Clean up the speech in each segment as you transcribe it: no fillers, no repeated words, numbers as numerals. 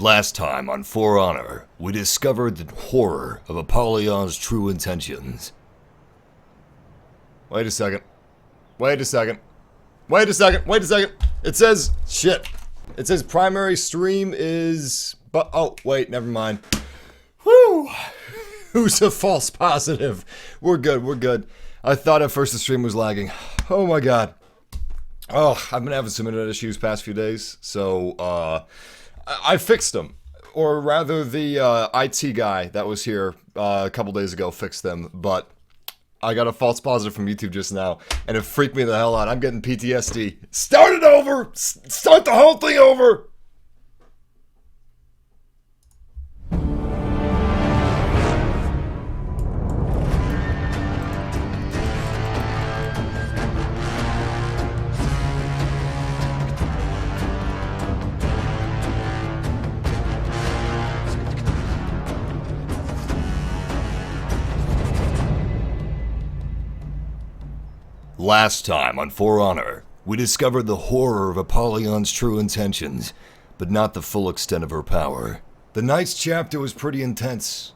Last time on For Honor, we discovered the horror of Apollon's true intentions. Wait a second. Wait a second. Wait a second. Wait a second. It says, shit. It says primary stream is, but, oh, wait, never mind. Whew. Who's a false positive? We're good, we're good. I thought at first the stream was lagging. Oh my god. Oh, I've been having some internet issues past few days, so, I fixed them. Or rather, the IT guy that was here a couple days ago fixed them, but I got a false positive from YouTube just now, and it freaked me the hell out. I'm getting PTSD. Start it over! Start the whole thing over! Last time on For Honor, we discovered the horror of Apollon's true intentions, but not the full extent of her power. The Knight's chapter was pretty intense,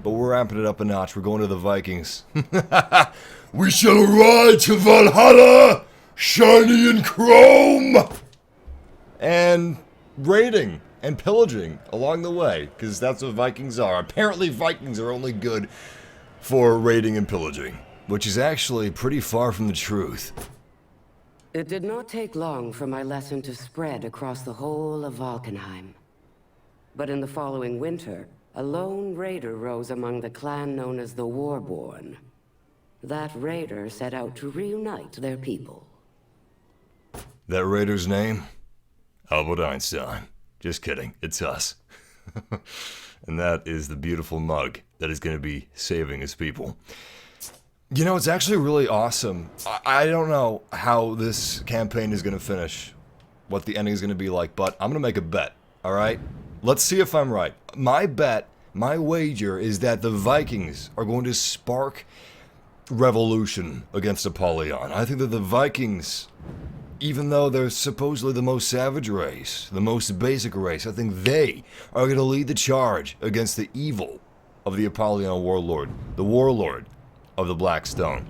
but we're ramping it up a notch. We're going to the Vikings. We shall ride to Valhalla, shiny in chrome! And raiding and pillaging along the way, because that's what Vikings are. Apparently Vikings are only good for raiding and pillaging, which is actually pretty far from the truth. It did not take long for my lesson to spread across the whole of Vinheim. But in the following winter, a lone raider rose among the clan known as the Warborn. That raider set out to reunite their people. That raider's name? Albert Einstein. Just kidding, it's us. And that is the beautiful mug that is going to be saving his people. You know, it's actually really awesome. I don't know how this campaign is going to finish, what the ending is going to be like, but I'm going to make a bet, alright? Let's see if I'm right. My bet, my wager, is that the Vikings are going to spark revolution against Apollon. I think that the Vikings, even though they're supposedly the most savage race, the most basic race, I think they are going to lead the charge against the evil of the Apollon warlord, the warlord of the Black Stone.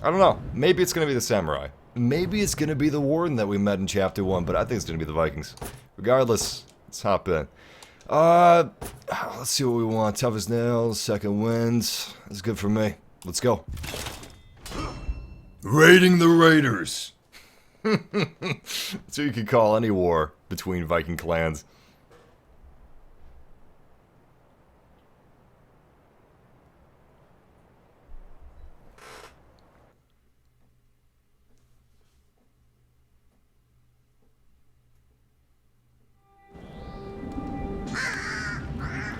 I don't know. Maybe it's going to be the Samurai. Maybe it's going to be the Warden that we met in Chapter 1, but I think it's going to be the Vikings. Regardless, let's hop in. Let's see what we want. Tough as nails, second wins. That's good for me. Let's go. Raiding the Raiders. That's what you could call any war between Viking clans.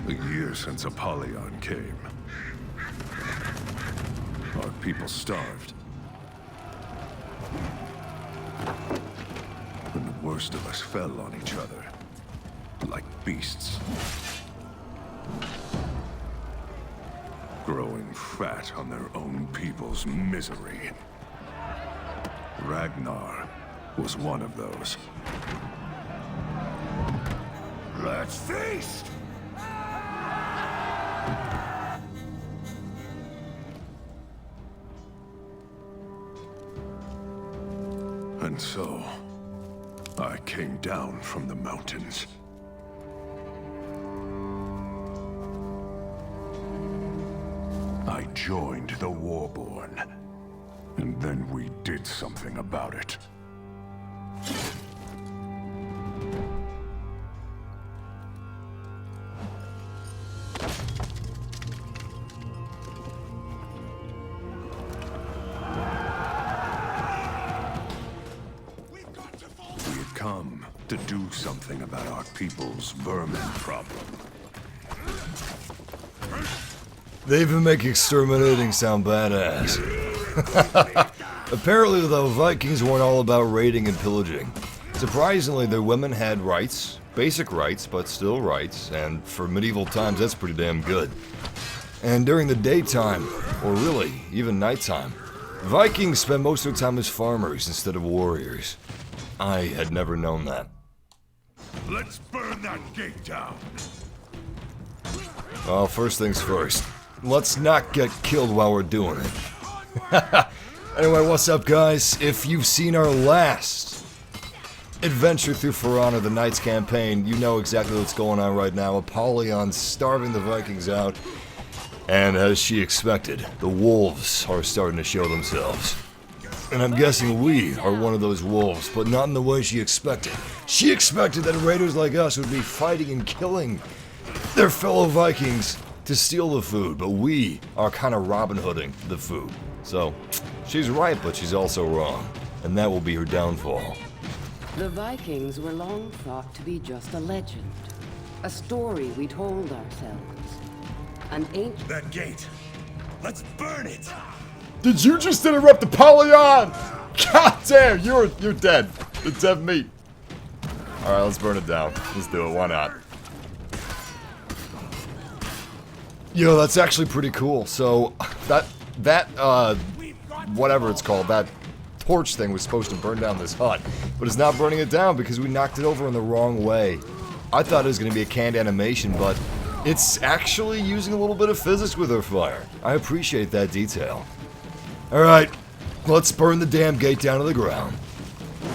A year since Apollon came. Our people starved. And the worst of us fell on each other, like beasts. Growing fat on their own people's misery. Ragnar was one of those. Let's feast! And so, I came down from the mountains. I joined the Warborn, and then we did something about it. To do something about our people's vermin problem. They even make exterminating sound badass. Apparently, though, Vikings weren't all about raiding and pillaging. Surprisingly, their women had rights. Basic rights, but still rights. And for medieval times, that's pretty damn good. And during the daytime, or really, even nighttime, Vikings spent most of their time as farmers instead of warriors. I had never known that. Let's burn Burn that gate down. Well, first things first. Let's not get killed while we're doing it. Anyway, what's up, guys? If you've seen our last adventure through For Honor, the Knights campaign, you know exactly what's going on right now. Apollon's starving the Vikings out, and as she expected, the wolves are starting to show themselves. And I'm guessing we are one of those wolves, but not in the way she expected. She expected that raiders like us would be fighting and killing their fellow Vikings to steal the food, but we are kind of Robin Hooding the food. So, she's right, but she's also wrong, and that will be her downfall. The Vikings were long thought to be just a legend, a story we told ourselves, an ancient... That gate. Let's burn it. Did you just interrupt Apollon? God damn, you're dead. It's dead meat. Alright, let's burn it down. Let's do it, why not? Yo, that's actually pretty cool. So, whatever it's called, that torch thing was supposed to burn down this hut, but it's not burning it down because we knocked it over in the wrong way. I thought it was going to be a canned animation, but it's actually using a little bit of physics with our fire. I appreciate that detail. Alright, let's burn the damn gate down to the ground.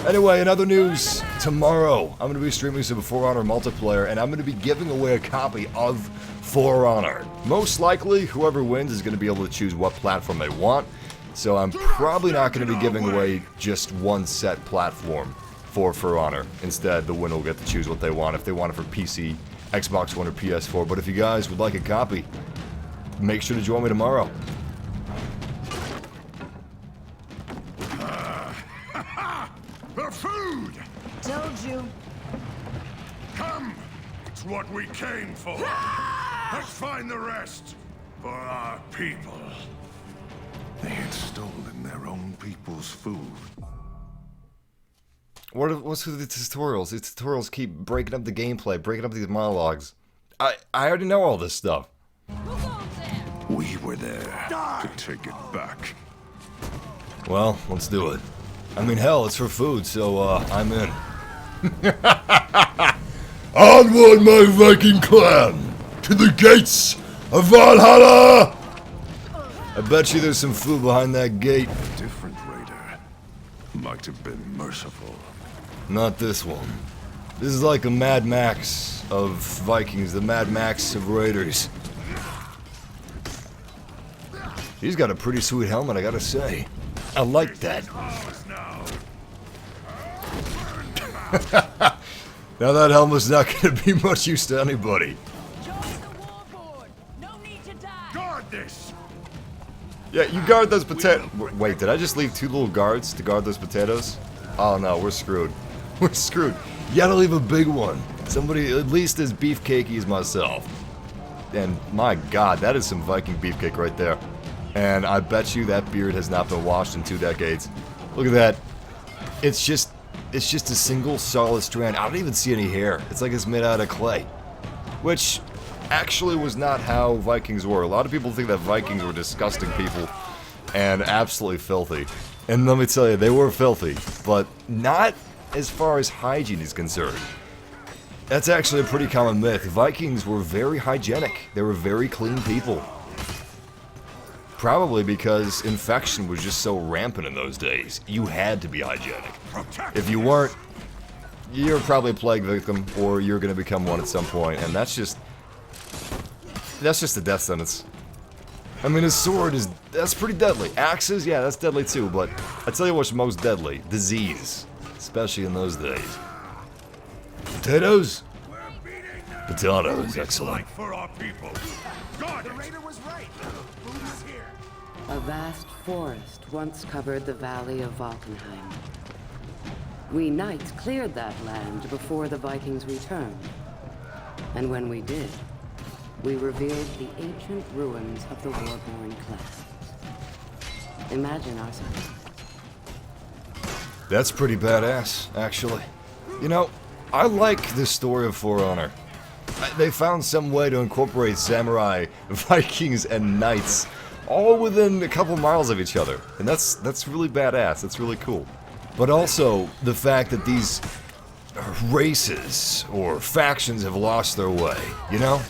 Anyway, in other news, tomorrow I'm going to be streaming some For Honor multiplayer, and I'm going to be giving away a copy of For Honor. Most likely, whoever wins is going to be able to choose what platform they want, so I'm probably not going to be giving away just one set platform for Honor. Instead, the winner will get to choose what they want, if they want it for PC, Xbox One, or PS4. But if you guys would like a copy, make sure to join me tomorrow. The food! Told you. Come! It's what we came for. Let's find the rest for our people. They had stolen their own people's food. What's with the tutorials? The tutorials keep breaking up the gameplay, breaking up these monologues. I already know all this stuff. We were there to take it back. Well, let's do it. I mean, hell, it's for food, so, I'm in. Onward, my Viking clan! To the gates of Valhalla! I bet you there's some food behind that gate. A different raider might have been merciful. Not this one. This is like a Mad Max of Vikings, the Mad Max of raiders. He's got a pretty sweet helmet, I gotta say. I like that. Now that helmet's not gonna be much use to anybody. Join the Warborn. No need to die. Guard this! Yeah, you guard those potatoes. Wait, did I just leave two little guards to guard those potatoes? Oh no, we're screwed. We're screwed. You gotta leave a big one. Somebody at least as beefcakey as myself. And my god, that is some Viking beefcake right there. And I bet you that beard has not been washed in 2 decades. Look at that. It's just a single solid strand. I don't even see any hair. It's like it's made out of clay. Which actually was not how Vikings were. A lot of people think that Vikings were disgusting people and absolutely filthy. And let me tell you, they were filthy, but not as far as hygiene is concerned. That's actually a pretty common myth. Vikings were very hygienic. They were very clean people. Probably because infection was just so rampant in those days. You had to be hygienic. If you weren't, you're probably a plague victim, or you're going to become one at some point, and that's just a death sentence. I mean, a sword that's pretty deadly. Axes, yeah, that's deadly too, but I tell you what's most deadly: disease, especially in those days. Potatoes? Potatoes, excellent. For our people. Guard the raider was right. Food is here. A vast forest once covered the valley of Valkenheim. We knights cleared that land before the Vikings returned. And when we did, we revealed the ancient ruins of the Warborn clans. Imagine our surprise. That's pretty badass, actually. You know, I like this story of For Honor. They found some way to incorporate samurai, Vikings, and knights all within a couple miles of each other. And that's really badass. That's really cool. But also, the fact that these races or factions have lost their way, you know?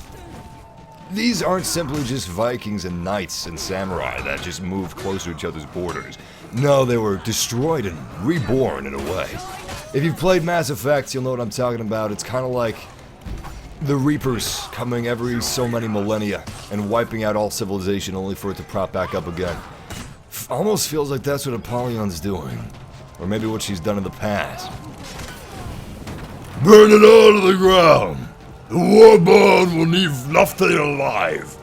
These aren't simply just Vikings and knights and samurai that just moved closer to each other's borders. No, they were destroyed and reborn in a way. If you've played Mass Effect, you'll know what I'm talking about. It's kind of like the Reapers coming every so many millennia and wiping out all civilization only for it to prop back up again. Almost feels like that's what Apollon's doing. Or maybe what she's done in the past. Burn it all to the ground! The Warborn will leave nothing alive!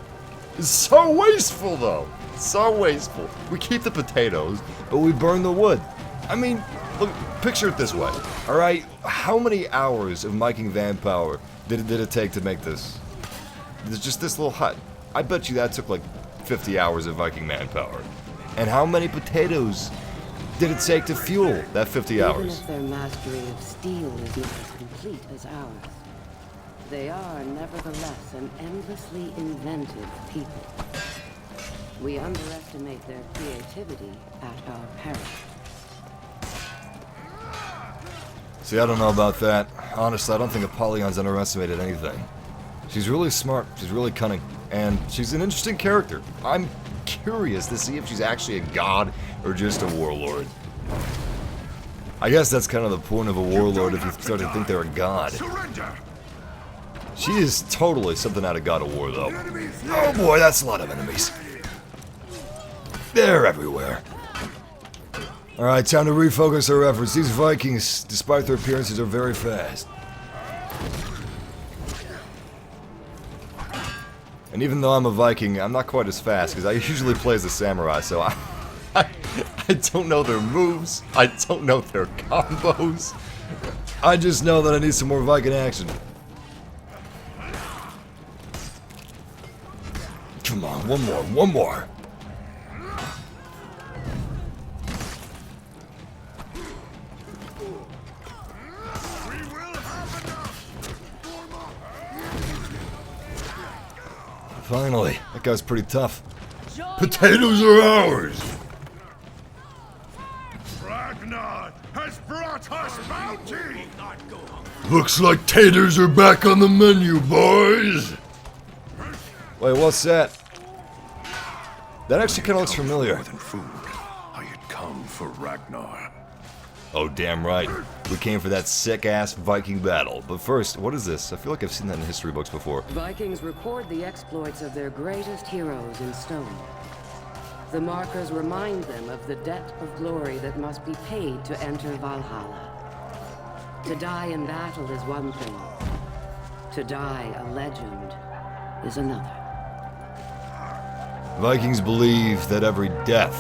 It's so wasteful, though. So wasteful. We keep the potatoes, but we burn the wood. I mean, look, picture it this way. Alright, how many hours of Viking manpower did it take to make this? There's just this little hut. I bet you that took like 50 hours of Viking manpower. And how many potatoes did it take to fuel that 50 hours? Even if their mastery of steel is not as complete as ours, they are nevertheless an endlessly inventive people. We underestimate their creativity at our peril. See, I don't know about that. Honestly, I don't think Apollon's underestimated anything. She's really smart, she's really cunning, and she's an interesting character. I'm curious to see if she's actually a god or just a warlord. I guess that's kind of the point of a warlord if you start to think they're a god. Surrender! She is totally something out of God of War, though. Oh boy, that's a lot of enemies. They're everywhere. Alright, time to refocus our efforts. These Vikings, despite their appearances, are very fast. And even though I'm a Viking, I'm not quite as fast, because I usually play as a samurai, so I don't know their moves, I don't know their combos. I just know that I need some more Viking action. Come on, one more. Finally, that guy's pretty tough. Potatoes are ours! Ragnar has brought us bounty! Looks like taters are back on the menu, boys! Wait, what's that? That actually kind of looks familiar. More than food, I had come for Ragnar. Oh, damn right. We came for that sick-ass Viking battle. But first, what is this? I feel like I've seen that in history books before. Vikings record the exploits of their greatest heroes in stone. The markers remind them of the debt of glory that must be paid to enter Valhalla. To die in battle is one thing. To die a legend is another. Vikings believe that every death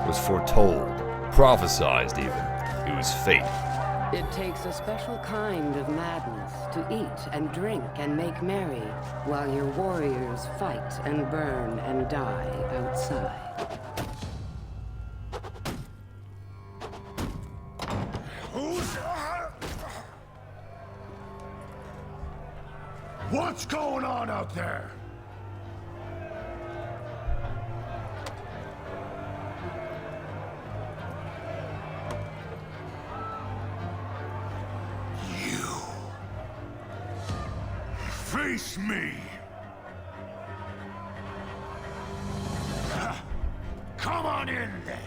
was foretold, prophesized even. It was fate. It takes a special kind of madness to eat and drink and make merry while your warriors fight and burn and die outside. What's going on out there? Face me! Come on in, then!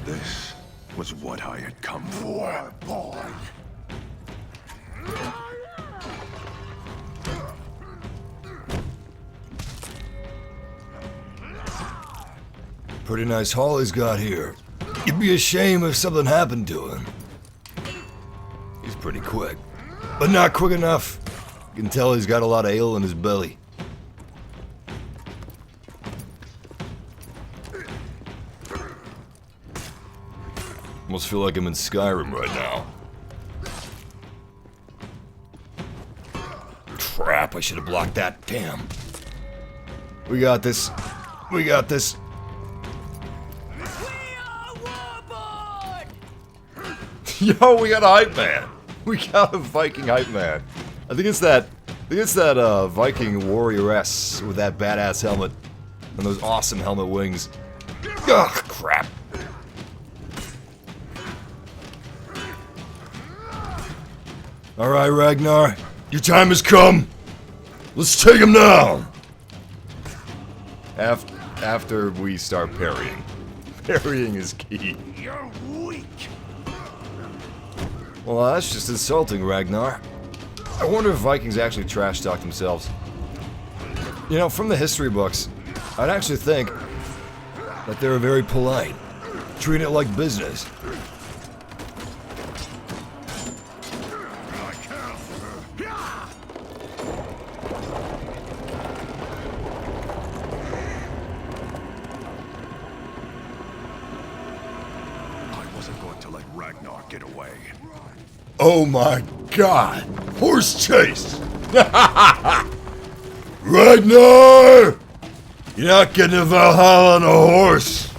This was what I had come for, boy! Pretty nice haul he's got here. It'd be a shame if something happened to him. He's pretty quick, but not quick enough. You can tell he's got a lot of ale in his belly. Almost feel like I'm in Skyrim right now. Crap, I should have blocked that. Damn. We got this. We got this. Yo, we got a hype man. We got a Viking hype man. I think it's that Viking warrioress with that badass helmet and those awesome helmet wings. Ugh, crap. Alright, Ragnar. Your time has come. Let's take him down. After we start parrying. Parrying is key. You're weak. Well, that's just insulting, Ragnar. I wonder if Vikings actually trash-talk themselves. You know, from the history books, I'd actually think that they were very polite, treat it like business. I wasn't going to let Ragnar get away. Oh my god! Horse chase! Ragnar! You're not getting to Valhalla on a horse!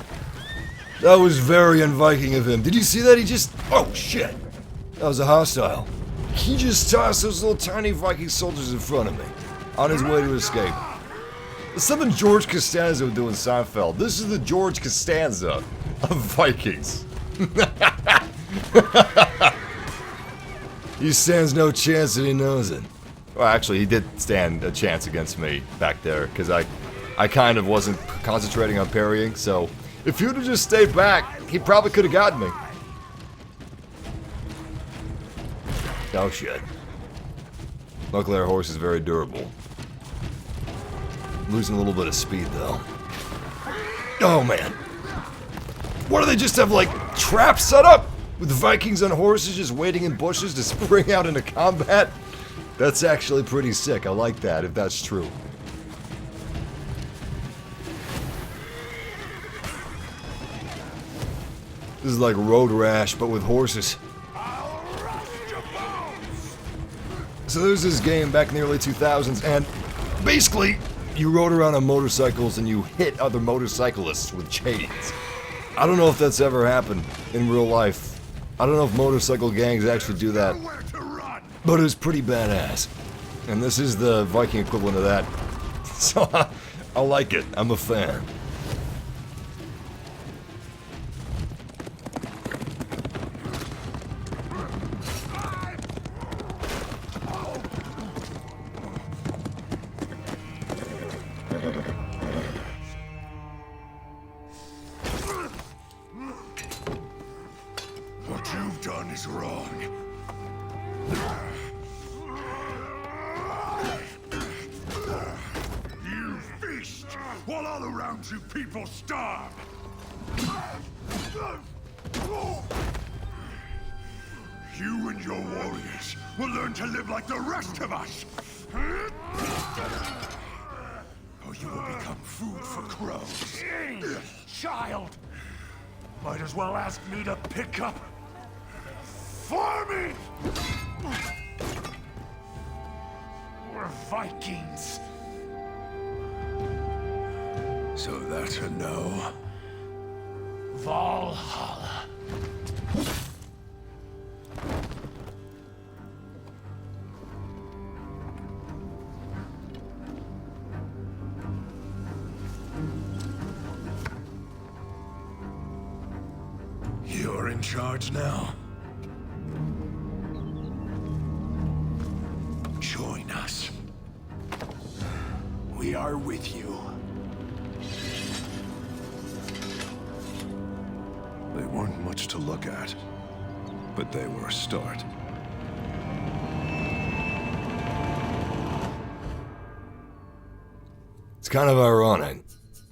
That was very un-Viking of him. Did you see that? He just... Oh, shit! That was a hostile. He just tossed those little tiny Viking soldiers in front of me. On his way to escape. It's something George Costanza would do in Seinfeld. This is the George Costanza of Vikings. He stands no chance and he knows it. Well, actually, he did stand a chance against me back there, because I kind of wasn't concentrating on parrying, so if he would have just stayed back, he probably could have gotten me. Oh shit. Luckily our horse is very durable. Losing a little bit of speed though. Oh man. What do they just have, like, traps set up? With the Vikings on horses just waiting in bushes to spring out into combat? That's actually pretty sick. I like that, if that's true. This is like Road Rash, but with horses. So there's this game back in the early 2000s, and basically, you rode around on motorcycles and you hit other motorcyclists with chains. I don't know if that's ever happened in real life. I don't know if motorcycle gangs actually do that, but it was pretty badass. And this is the Viking equivalent of that. So I like it. I'm a fan. What you've done is wrong. You feast while all around you people starve. You and your warriors will learn to live like the rest of us. Or you will become food for crows. Child! Might as well ask me to pick up farming! We're Vikings. So that's a no. Valhalla. You're in charge now. Join us. We are with you. They weren't much to look at, but they were a start. It's kind of ironic,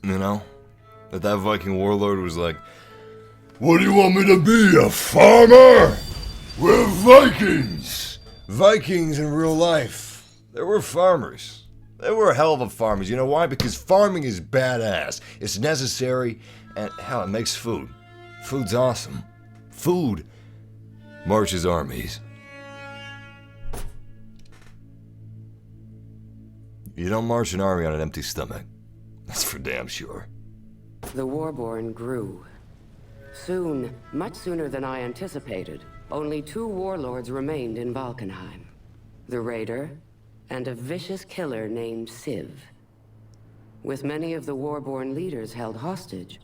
you know? That Viking warlord was like, "What do you want me to be, a farmer? We're Vikings!" Vikings in real life, they were farmers. They were a hell of a farmers. You know why? Because farming is badass. It's necessary, and hell, it makes food. Food's awesome. Food marches armies. You don't march an army on an empty stomach. That's for damn sure. The Warborn grew. Soon, much sooner than I anticipated, only 2 warlords remained in Valkenheim. The Raider, and a vicious killer named Civ. With many of the Warborn leaders held hostage,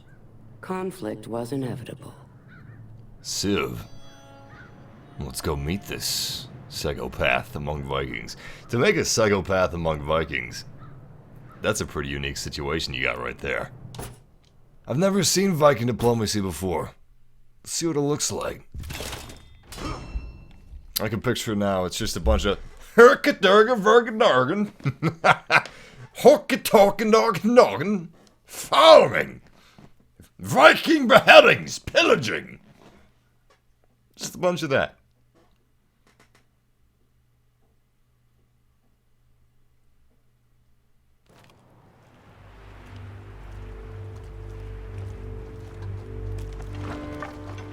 conflict was inevitable. Civ. Let's go meet this psychopath among Vikings. To make a psychopath among Vikings, that's a pretty unique situation you got right there. I've never seen Viking diplomacy before. Let's see what it looks like. I can picture now, it's just a bunch of herkadurga-vergadurgan, horky-talking-dog-noggin, farming, Viking beheadings, pillaging. Just a bunch of that.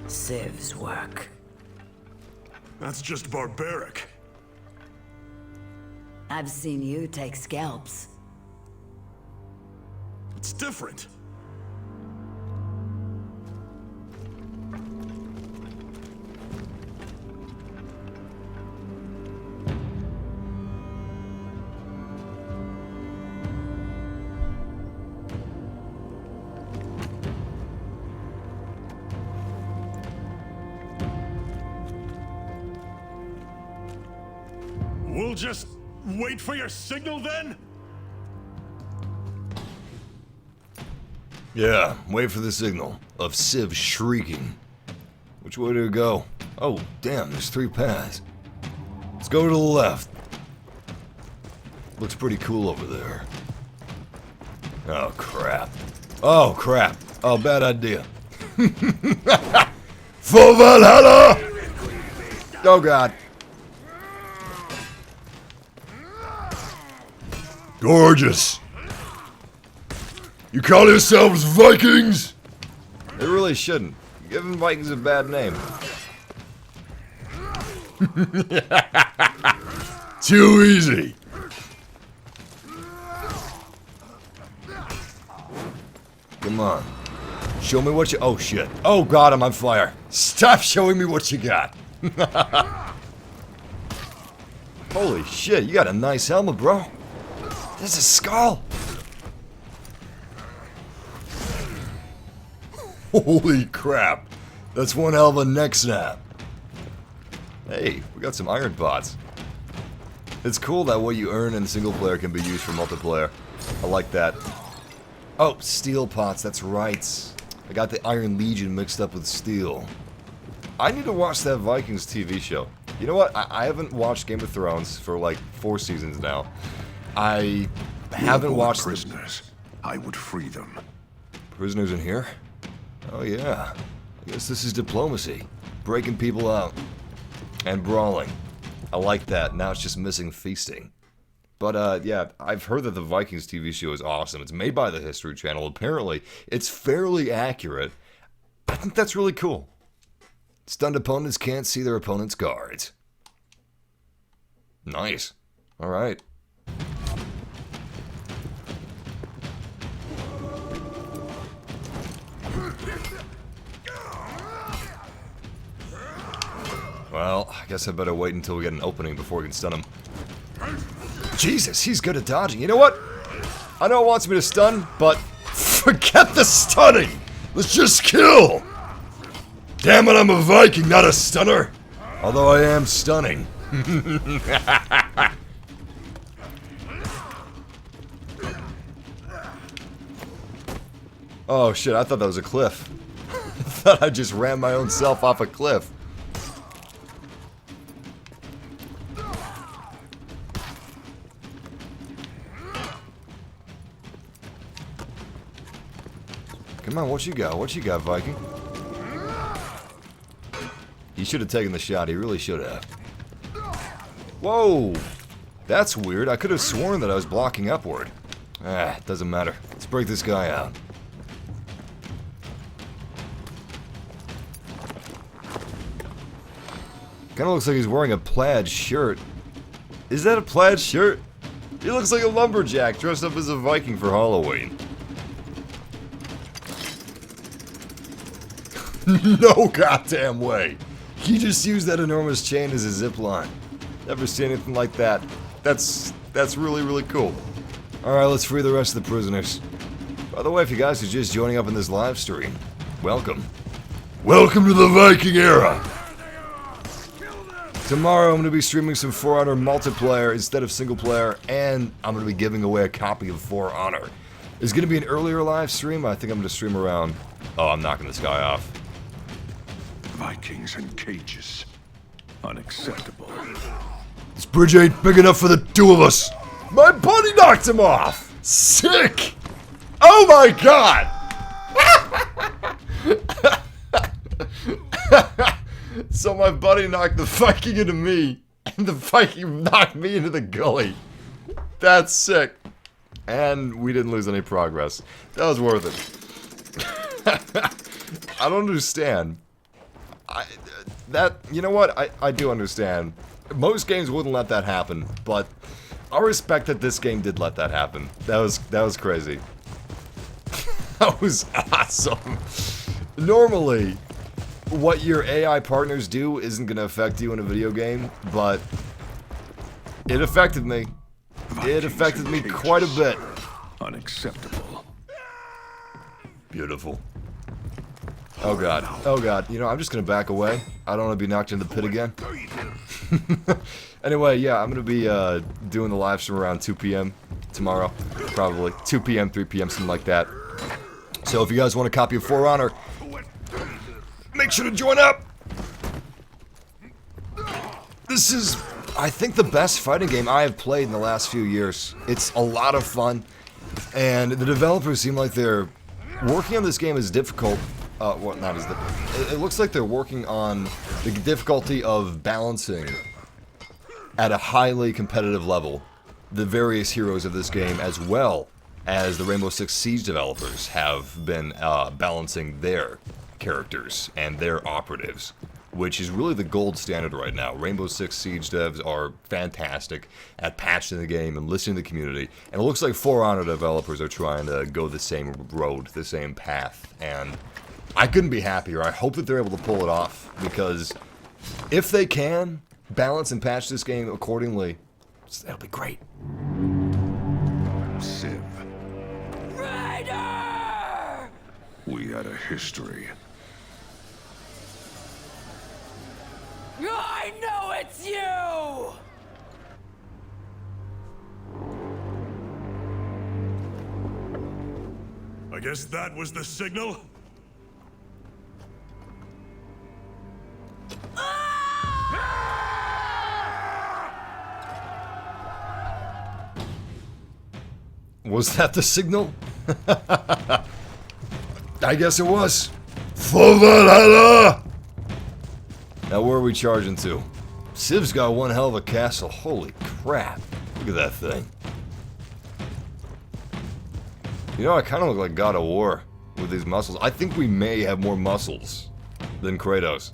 Civ's work. That's just barbaric. I've seen you take scalps. It's different. We'll just wait for your signal then? Yeah, wait for the signal of Civ shrieking. Which way to go? Oh, damn, there's 3 paths. Let's go to the left. Looks pretty cool over there. Oh, crap. Oh, crap. Oh, bad idea. For Valhalla! Oh, God. Gorgeous. You call yourselves Vikings? They really shouldn't. You're giving Vikings a bad name. Too easy. Come on. Show me what you... Oh, shit. Oh, God, I'm on fire. Stop showing me what you got. Holy shit, you got a nice helmet, bro. There's a skull. Holy crap. That's one hell of a neck snap. Hey, we got some iron pots. It's cool that what you earn in single player can be used for multiplayer. I like that. Oh, steel pots, that's right. I got the Iron Legion mixed up with steel. I need to watch that Vikings TV show. You know what? I haven't watched Game of Thrones for like 4 seasons now. I haven't watched prisoners. I would free them. Prisoners in here? Oh yeah. I guess this is diplomacy. Breaking people out. And brawling. I like that. Now it's just missing feasting. But yeah, I've heard that the Vikings TV show is awesome. It's made by the History Channel. Apparently, it's fairly accurate. I think that's really cool. Stunned opponents can't see their opponent's guards. Nice. Alright. Well, I guess I better wait until we get an opening before we can stun him. Jesus, he's good at dodging. You know what? I know it wants me to stun, but forget the stunning! Let's just kill! Damn it, I'm a Viking, not a stunner! Although I am stunning. Oh shit, I thought that was a cliff. I thought I just ran my own self off a cliff. Come on, what you got? What you got, Viking? He should have taken the shot. He really should have. Whoa! That's weird. I could have sworn that I was blocking upward. Ah, doesn't matter. Let's break this guy out. Kinda looks like he's wearing a plaid shirt. Is that a plaid shirt? He looks like a lumberjack dressed up as a Viking for Halloween. No goddamn way. He just used that enormous chain as a zip line. Never seen anything like that. That's really, really cool. Alright, let's free the rest of the prisoners. By the way, if you guys are just joining up in this live stream, welcome. Welcome to the Viking era! Tomorrow I'm going to be streaming some For Honor multiplayer instead of single player, and I'm going to be giving away a copy of For Honor. It's going to be an earlier live stream. I think I'm going to stream around... Oh, I'm knocking this guy off. Vikings in cages. Unacceptable. This bridge ain't big enough for the two of us. My buddy knocked him off. Sick. Oh my god. So my buddy knocked the Viking into me, and the Viking knocked me into the gully. That's sick. And we didn't lose any progress. That was worth it. I don't understand. You know what? I do understand. Most games wouldn't let that happen, but I respect that this game did let that happen. That was crazy. That was awesome. Normally, what your AI partners do isn't going to affect you in a video game, but it affected me. It affected me quite a bit. Unacceptable. Beautiful. Oh god. Oh god. You know, I'm just gonna back away. I don't want to be knocked into the pit again. Anyway, yeah, I'm gonna be doing the live stream around 2 p.m. tomorrow. Probably. 2 p.m., 3 p.m., something like that. So if you guys want a copy of For Honor, make sure to join up! This is, I think, the best fighting game I have played in the last few years. It's a lot of fun, and the developers seem like they're working on this game as difficult. Well, not as difficult. It looks like they're working on the difficulty of balancing at a highly competitive level the various heroes of this game, as well as the Rainbow Six Siege developers have been balancing their characters and their operatives, which is really the gold standard right now. Rainbow Six Siege devs are fantastic at patching the game and listening to the community, and it looks like For Honor developers are trying to go the same road, the same path, and I couldn't be happier. I hope that they're able to pull it off, because if they can balance and patch this game accordingly, that'll be great. Civ. Raider! We had a history. I know it's you! I guess that was the signal? Was that the signal? I guess it was. For VALHALLA! Now where are we charging to? Civ's got one hell of a castle. Holy crap. Look at that thing. You know, I kind of look like God of War with these muscles. I think we may have more muscles than Kratos.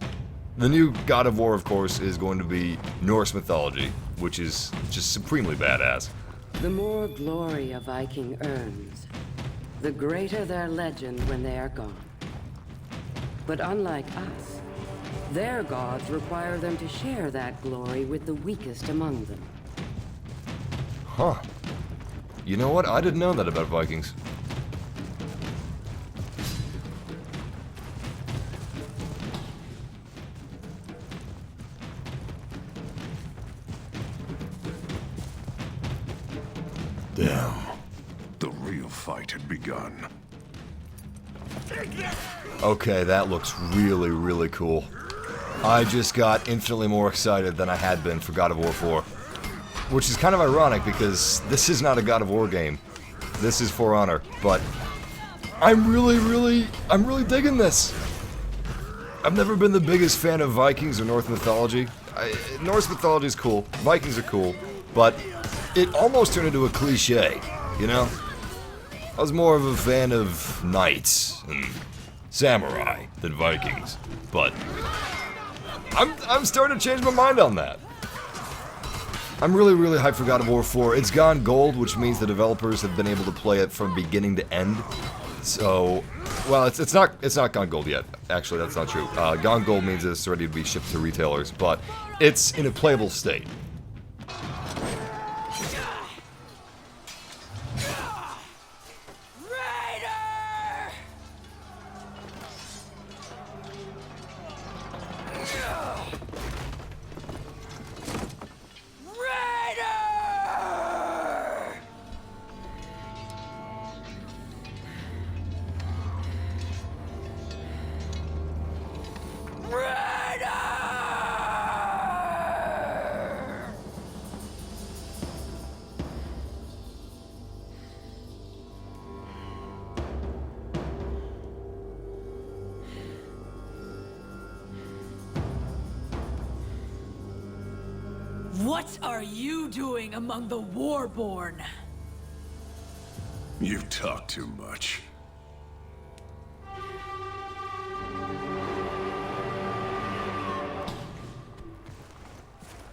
The new God of War, of course, is going to be Norse mythology, which is just supremely badass. The more glory a Viking earns, the greater their legend when they are gone. But unlike us, their gods require them to share that glory with the weakest among them. Huh. You know what? I didn't know that about Vikings. Damn. The real fight had begun. Okay, that looks really, really cool. I just got infinitely more excited than I had been for God of War 4. Which is kind of ironic, because this is not a God of War game. This is For Honor, but I'm really digging this. I've never been the biggest fan of Vikings or Norse mythology. Norse mythology is cool, Vikings are cool, but it almost turned into a cliche, you know? I was more of a fan of knights and samurai than Vikings, but I'm starting to change my mind on that. I'm really hyped for God of War 4. It's gone gold, which means the developers have been able to play it from beginning to end. So, well, it's not gone gold yet. Actually, that's not true. Gone gold means it's ready to be shipped to retailers, but it's in a playable state. What are you doing among the Warborn? You talk too much.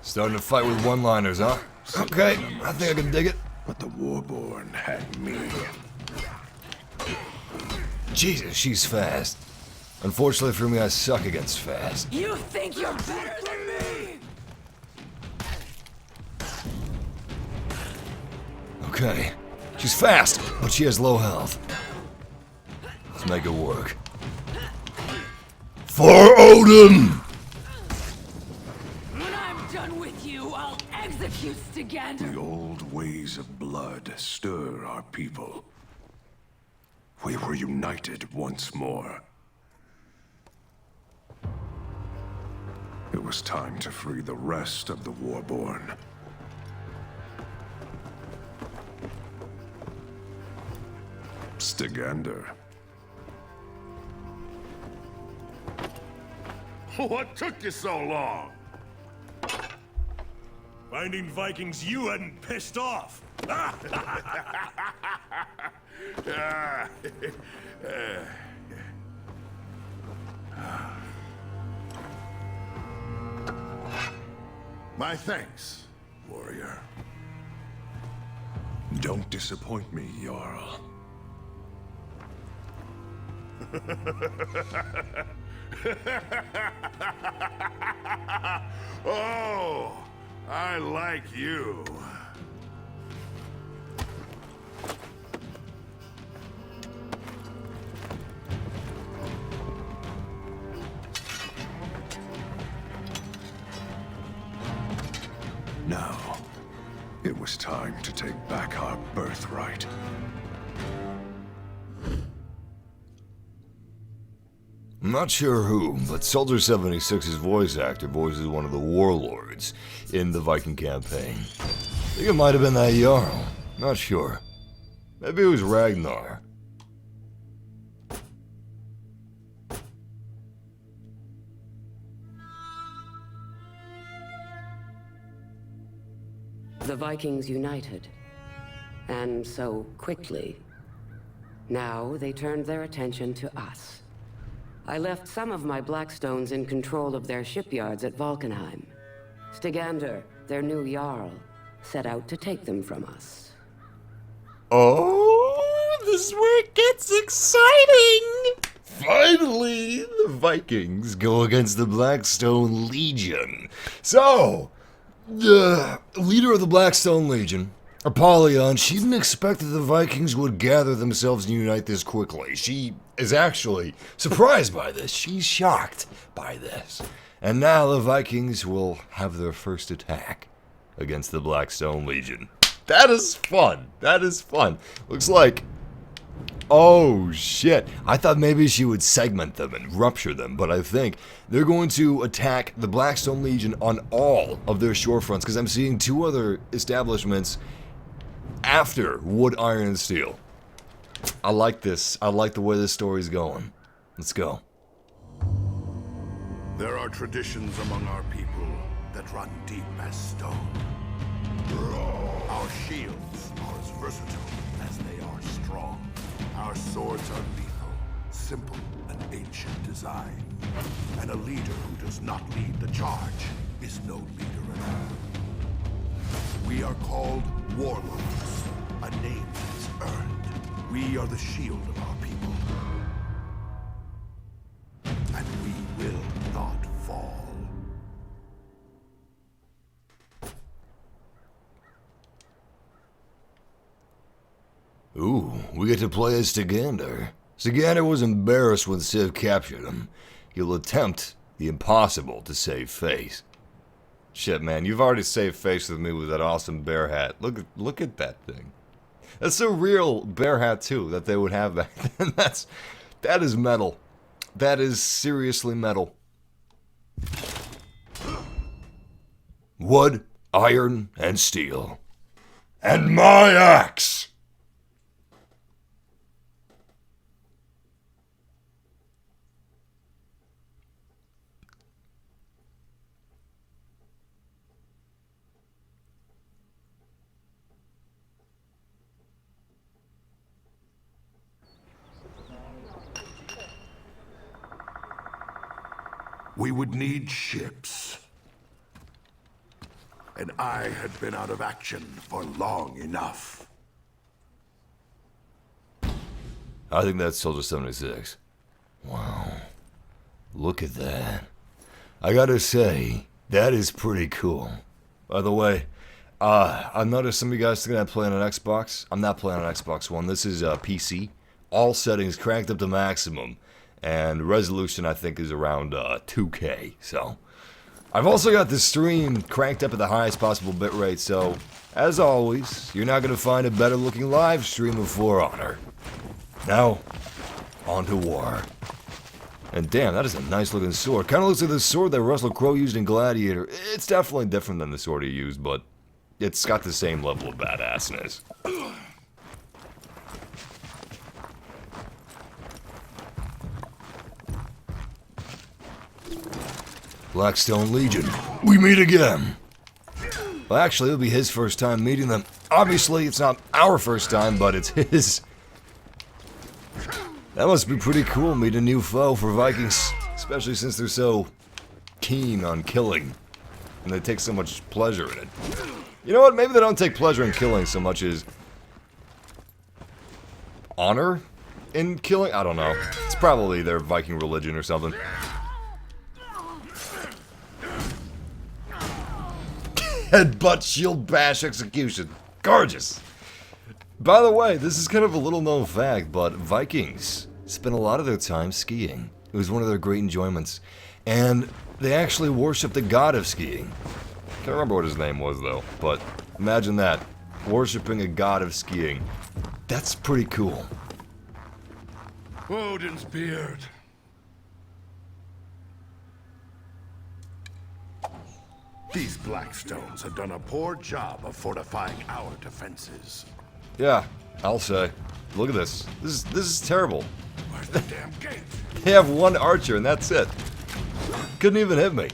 Starting to fight with one-liners, huh? Okay, I think I can dig it. But the Warborn had me. Jesus, she's fast. Unfortunately for me, I suck against fast. You think you're better than me? Okay, she's fast, but she has low health. Let's make it work. For Odin! When I'm done with you, I'll execute Stygander. The old ways of blood stir our people. We were united once more. It was time to free the rest of the Warborn. Stygander. What took you so long? Finding Vikings you hadn't pissed off. My thanks, warrior. Don't disappoint me, Jarl. Oh, I like you. Now, it was time to take back our birthright. I'm not sure who, but Soldier 76's voice actor voices one of the Warlords in the Viking campaign. I think it might have been that Jarl. Not sure. Maybe it was Ragnar. The Vikings united. And so quickly. Now they turned their attention to us. I left some of my Blackstones in control of their shipyards at Valkenheim. Stygander, their new Jarl, set out to take them from us. Oh, this is where it gets exciting! Finally, the Vikings go against the Blackstone Legion. So, the leader of the Blackstone Legion, Apollon, she didn't expect that the Vikings would gather themselves and unite this quickly. She is actually surprised by this. She's shocked by this. And now the Vikings will have their first attack against the Blackstone Legion. That is fun. That is fun. Looks like... Oh, shit. I thought maybe she would segment them and rupture them, but I think they're going to attack the Blackstone Legion on all of their shore fronts, because I'm seeing two other establishments after wood, iron, and steel. I like this. I like the way this story's going. Let's go. There are traditions among our people that run deep as stone. Our shields are as versatile as they are strong. Our swords are lethal, simple, and ancient design. And a leader who does not lead the charge is no leader at all. We are called Warlords, a name that is earned. We are the shield of our people. And we will not fall. Ooh, we get to play as Stygander. Stygander was embarrassed when Civ captured him. He'll attempt the impossible to save face. Shit, man, you've already saved face with me with that awesome bear hat. Look at that thing. That's a real bear hat too that they would have back then. That is metal. That is seriously metal. Wood, iron, and steel. And my axe! we would need ships. And I had been out of action for long enough. I think that's Soldier 76. Wow. Look at that. I gotta say, that is pretty cool. By the way, I noticed some of you guys thinking I'm playing on Xbox. I'm not playing on Xbox One. This is PC. All settings cranked up to maximum. And resolution, I think, is around 2K. So, I've also got the stream cranked up at the highest possible bitrate. So, as always, you're not going to find a better looking live stream of For Honor. Now, on to war. And damn, that is a nice looking sword. Kind of looks like the sword that Russell Crowe used in Gladiator. It's definitely different than the sword he used, but it's got the same level of badassness. Blackstone Legion, we meet again. Well, actually, it'll be his first time meeting them. Obviously, it's not our first time, but it's his. That must be pretty cool, meeting a new foe for Vikings, especially since they're so keen on killing, and they take so much pleasure in it. You know what, maybe they don't take pleasure in killing so much as honor in killing? I don't know. It's probably their Viking religion or something. Headbutt, shield bash, execution. Gorgeous. By the way, this is kind of a little known fact, but Vikings spent a lot of their time skiing. It was one of their great enjoyments. And they actually worshiped the god of skiing. Can't remember what his name was though, but imagine that. Worshipping a god of skiing. That's pretty cool. Odin's beard. These Blackstones have done a poor job of fortifying our defenses. Yeah, I'll say. Look at this. This is terrible. Where's the damn gate? They have one archer and that's it. Couldn't even hit me.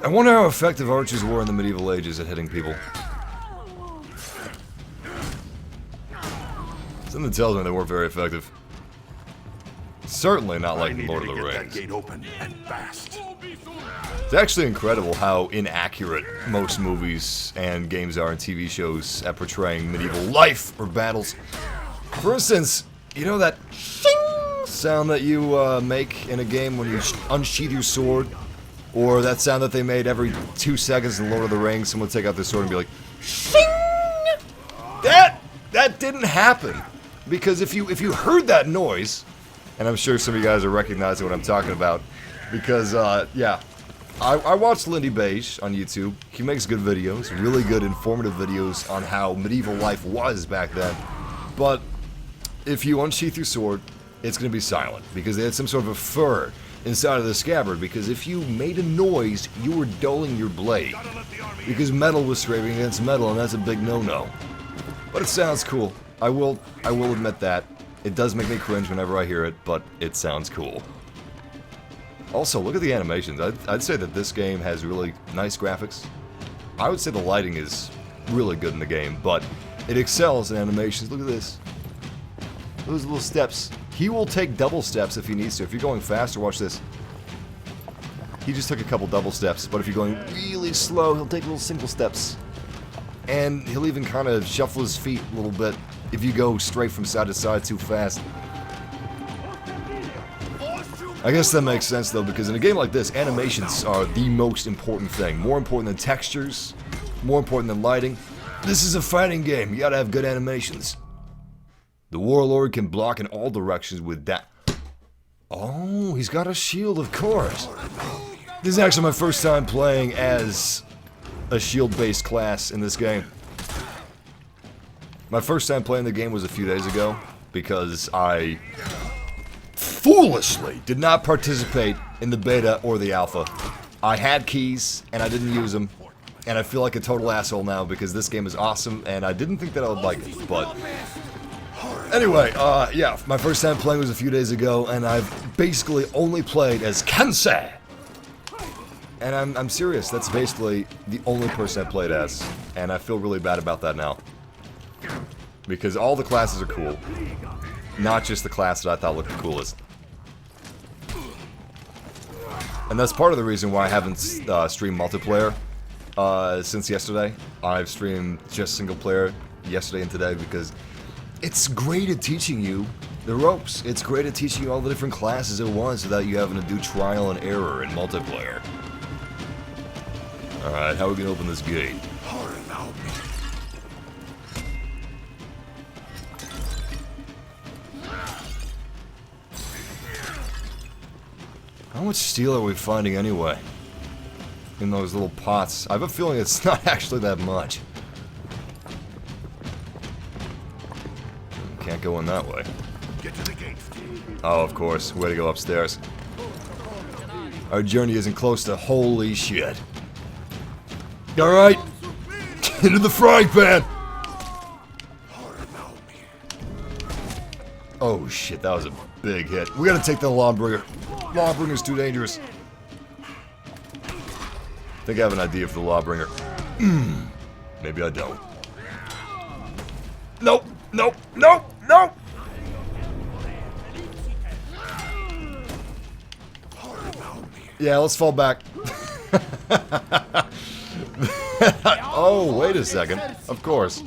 I wonder how effective archers were in the medieval ages at hitting people. Something tells me they weren't very effective. Certainly not like Lord of the Rings. That gate open and fast. It's actually incredible how inaccurate most movies and games are and TV shows at portraying medieval life or battles. For instance, you know that shing sound that you make in a game when you unsheath your sword? Or that sound that they made every 2 seconds in Lord of the Rings, someone would take out their sword and be like, shing! That didn't happen. Because if you heard that noise, and I'm sure some of you guys are recognizing what I'm talking about, because, yeah, I watched Lindy Beige on YouTube. He makes good videos, really good informative videos on how medieval life was back then. But if you unsheath your sword, it's going to be silent, because they had some sort of a fur inside of the scabbard, because if you made a noise, you were dulling your blade. Because metal was scraping against metal, and that's a big no-no. But it sounds cool. I will admit that. It does make me cringe whenever I hear it, but it sounds cool. Also, look at the animations. I'd say that this game has really nice graphics. I would say the lighting is really good in the game, but it excels in animations. Look at this. Those little steps. He will take double steps if he needs to. If you're going faster, watch this. He just took a couple double steps, but if you're going really slow, he'll take little single steps. And he'll even kind of shuffle his feet a little bit if you go straight from side to side too fast. I guess that makes sense though, because in a game like this, animations are the most important thing. More important than textures, more important than lighting. This is a fighting game, you gotta have good animations. The Warlord can block in all directions with that. Oh, he's got a shield, of course. This is actually my first time playing as a shield-based class in this game. My first time playing the game was a few days ago, because I foolishly did not participate in the beta or the alpha. I had keys, and I didn't use them, and I feel like a total asshole now because this game is awesome, and I didn't think that I would like it, but anyway, yeah, my first time playing was a few days ago, and I've basically only played as Kensei. And I'm serious, that's basically the only person I played as, and I feel really bad about that now. Because all the classes are cool, not just the class that I thought looked the coolest. And that's part of the reason why I haven't streamed multiplayer since yesterday. I've streamed just single player yesterday and today because it's great at teaching you the ropes. It's great at teaching you all the different classes at once without you having to do trial and error in multiplayer. Alright, how are we gonna open this gate? How much steel are we finding anyway? In those little pots. I have a feeling it's not actually that much. Can't go in that way. Get to the gate. Oh, of course. Way to go upstairs. Our journey isn't close to holy shit. Alright. Into the frying pan! Oh shit, that was a big hit. We gotta take the Lawbringer. Lawbringer's too dangerous. I think I have an idea for the Lawbringer. Maybe I don't. Nope, nope, nope, nope! Yeah, let's fall back. Oh, wait a second. Of course.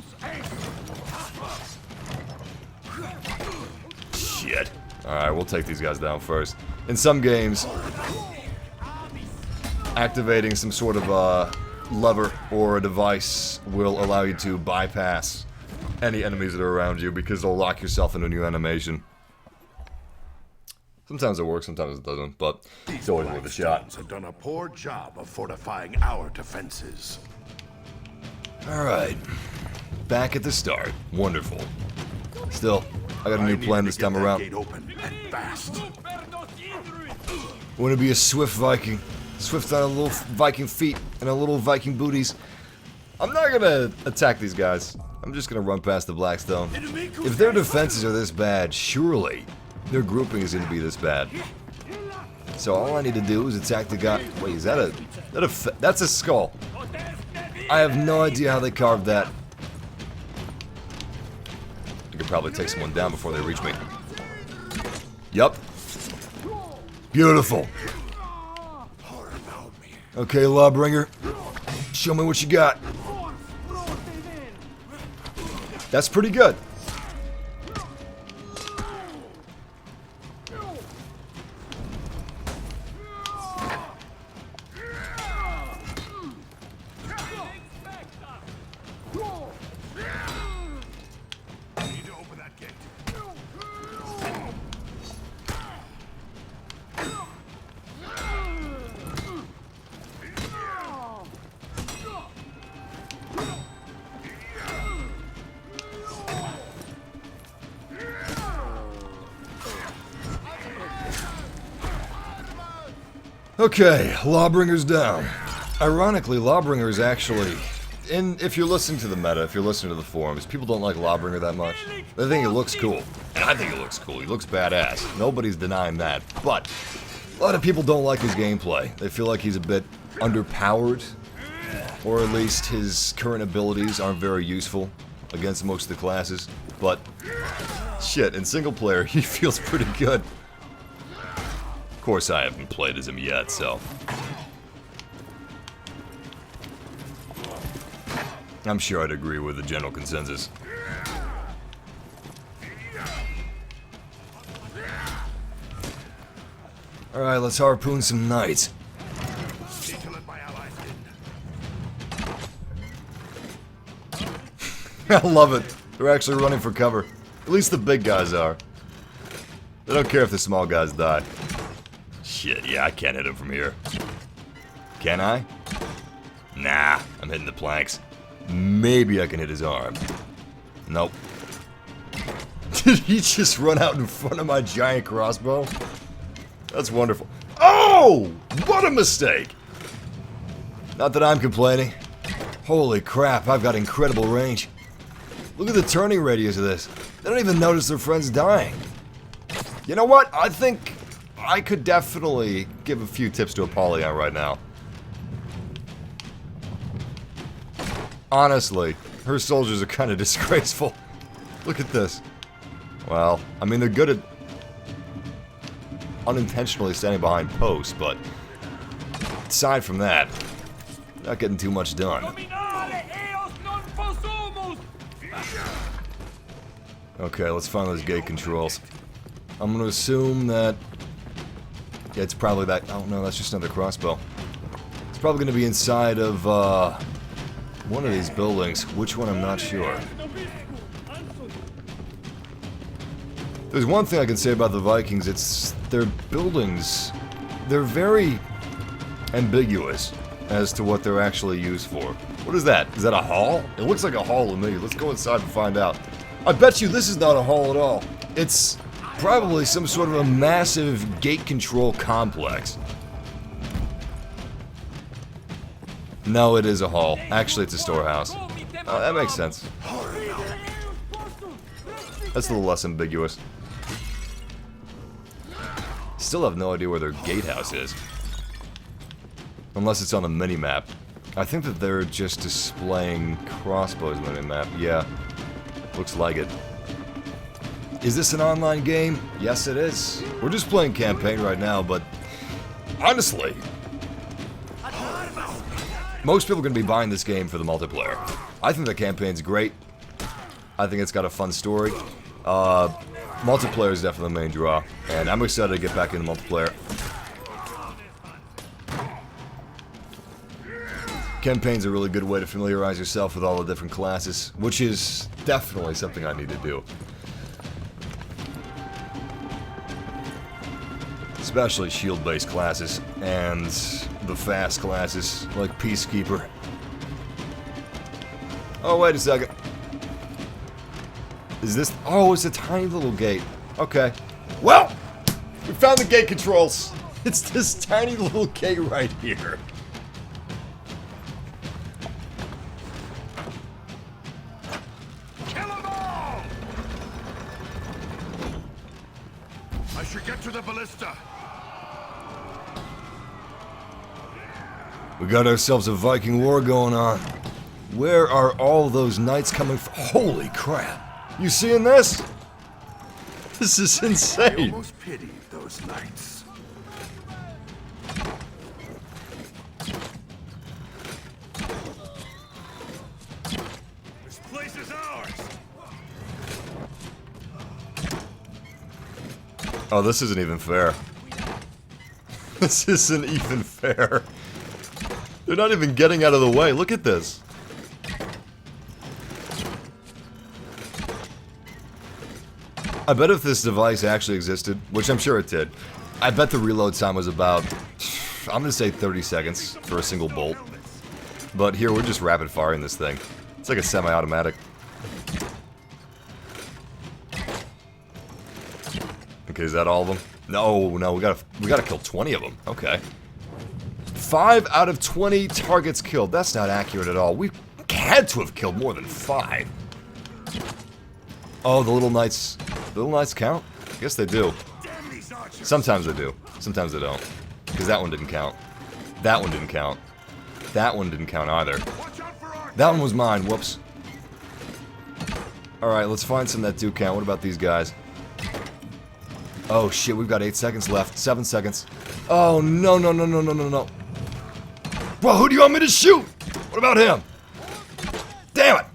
Shit. Alright, we'll take these guys down first. In some games, activating some sort of lever or a device will allow you to bypass any enemies that are around you because they'll lock yourself into a new animation. Sometimes it works, sometimes it doesn't, but it's always worth a shot. Have done a poor job of fortifying our defenses. Alright. Back at the start. Wonderful. Still, I got a new plan this time around. Gate open and fast. Want to be a swift Viking. Swift on a little Viking feet and a little Viking booties. I'm not gonna attack these guys. I'm just gonna run past the Blackstone. If their defenses are this bad, surely their grouping is gonna be this bad. So all I need to do is attack the guy. Wait, is that that's a skull. I have no idea how they carved that. I could probably take someone down before they reach me. Yup. Beautiful. Okay, Lawbringer. Show me what you got. That's pretty good. Okay, Lawbringer's down. Ironically, Lawbringer is actually, if you're listening to the meta, if you're listening to the forums, people don't like Lawbringer that much. They think it looks cool. And I think it looks cool. He looks badass. Nobody's denying that. But a lot of people don't like his gameplay. They feel like he's a bit underpowered, or at least his current abilities aren't very useful against most of the classes. But shit, in single player, he feels pretty good. Of course, I haven't played as him yet, so I'm sure I'd agree with the general consensus. Alright, let's harpoon some knights. I love it. They're actually running for cover. At least the big guys are. They don't care if the small guys die. Shit, yeah, I can't hit him from here. Can I? Nah, I'm hitting the planks. Maybe I can hit his arm. Nope. Did he just run out in front of my giant crossbow? That's wonderful. Oh! What a mistake! Not that I'm complaining. Holy crap, I've got incredible range. Look at the turning radius of this. They don't even notice their friends dying. You know what? I think I could definitely give a few tips to Apollon right now. Honestly, her soldiers are kind of disgraceful. Look at this. Well, I mean, they're good at unintentionally standing behind posts, but aside from that, not getting too much done. Okay, let's find those gate controls. I'm gonna assume that... Yeah, it's probably that... Oh no, that's just another crossbow. It's probably gonna be inside of, one of these buildings. Which one, I'm not sure. There's one thing I can say about the Vikings, it's... their buildings... They're very ambiguous as to what they're actually used for. What is that? Is that a hall? It looks like a hall to me. Let's go inside and find out. I bet you this is not a hall at all. It's probably some sort of a massive gate control complex. No, it is a hall. Actually, it's a storehouse. Oh, that makes sense. That's a little less ambiguous. Still have no idea where their gatehouse is. Unless it's on the mini-map. I think that they're just displaying crossbows on the mini-map. Yeah. Looks like it. Is this an online game? Yes, it is. We're just playing campaign right now, but... honestly... most people are going to be buying this game for the multiplayer. I think the campaign's great. I think it's got a fun story. Multiplayer is definitely the main draw. And I'm excited to get back into multiplayer. Campaign's a really good way to familiarize yourself with all the different classes, which is definitely something I need to do. Especially shield-based classes, and the fast classes, like Peacekeeper. Oh, wait a second. Is this... oh, it's a tiny little gate. Okay. Well, we found the gate controls. It's this tiny little gate right here. I should get to the ballista. We got ourselves a Viking war going on. Where are all those knights coming from? Holy crap! You seeing this? This is I insane. almost pity those knights. This place is ours. Oh, this isn't even fair. This isn't even fair. They're not even getting out of the way. Look at this. I bet if this device actually existed, which I'm sure it did, I bet the reload time was about, I'm gonna say 30 seconds for a single bolt. But here, we're just rapid firing this thing. It's like a semi-automatic. Okay, is that all of them? No, we gotta kill 20 of them. Okay. 5 out of 20 targets killed. That's not accurate at all. We had to have killed more than 5. Oh, the little knights. The little knights count? I guess they do. Sometimes they do. Sometimes they don't. Because that one didn't count. That one didn't count. That one didn't count either. That one was mine. Whoops. Alright, let's find some that do count. What about these guys? Oh shit, we've got 8 seconds left. 7 seconds. Oh, no. Well, who do you want me to shoot? What about him? Damn it!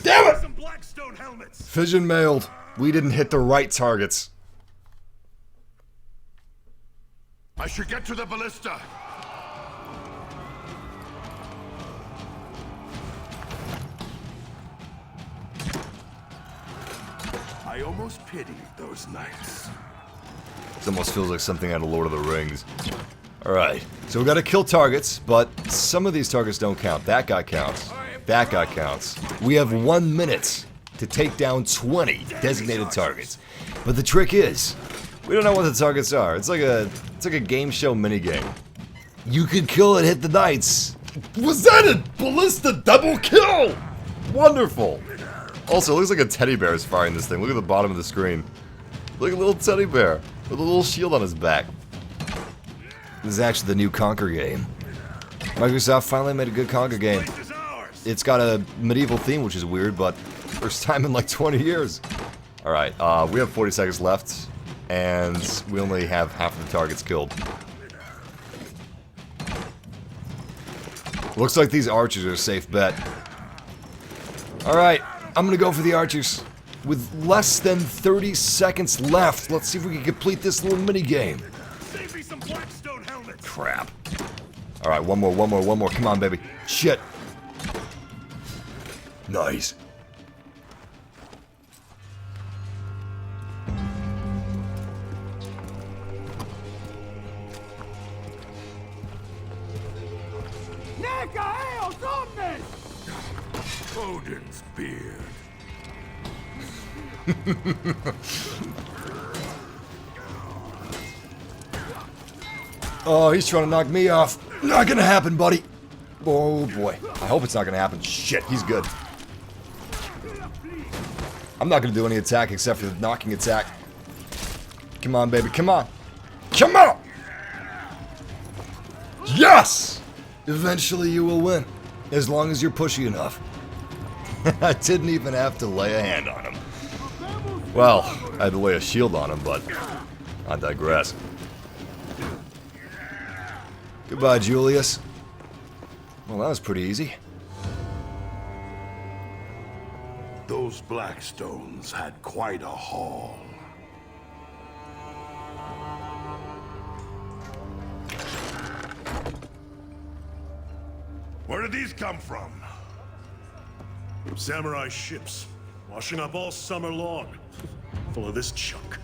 Damn it! Some Blackstone helmets. Fission mailed. We didn't hit the right targets. I should get to the ballista. I almost pity those knights. This almost feels like something out of Lord of the Rings. Alright, so we gotta kill targets, but some of these targets don't count. That guy counts. That guy counts. We have 1 minute to take down 20 designated targets. But the trick is, we don't know what the targets are. It's like a game show minigame. You could kill and hit the knights. Was that a ballista double kill? Wonderful. Also, it looks like a teddy bear is firing this thing. Look at the bottom of the screen. Look at a little teddy bear with a little shield on his back. This is actually the new Conquer game. Microsoft finally made a good Conquer game. It's got a medieval theme, which is weird, but first time in like 20 years. Alright, we have 40 seconds left, and we only have half of the targets killed. Looks like these archers are a safe bet. Alright, I'm gonna go for the archers. With less than 30 seconds left, let's see if we can complete this little mini-game. Save me some Blackstone helmets! Crap. Alright, one more. Come on, baby. Shit. Nice. Odin's beard. Oh, he's trying to knock me off. Not gonna happen, buddy. Oh boy. I hope it's not gonna happen. Shit, he's good. I'm not gonna do any attack except for the knocking attack. Come on, baby. Come on. Come on! Yes! Eventually you will win. As long as you're pushy enough. I didn't even have to lay a hand on him. Well, I had to lay a shield on him, but I digress. Goodbye, Julius. Well, that was pretty easy. Those Blackstones had quite a haul. Where did these come from? Samurai ships, washing up all summer long, full of this junk.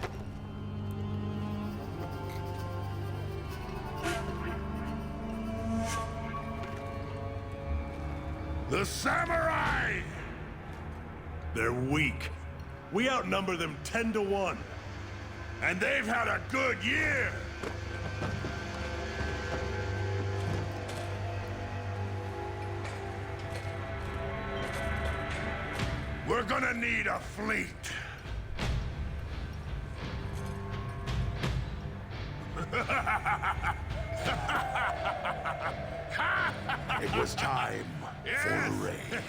The samurai! They're weak. We outnumber them 10 to 1. And they've had a good year! We're gonna need a fleet. It was time for a raid.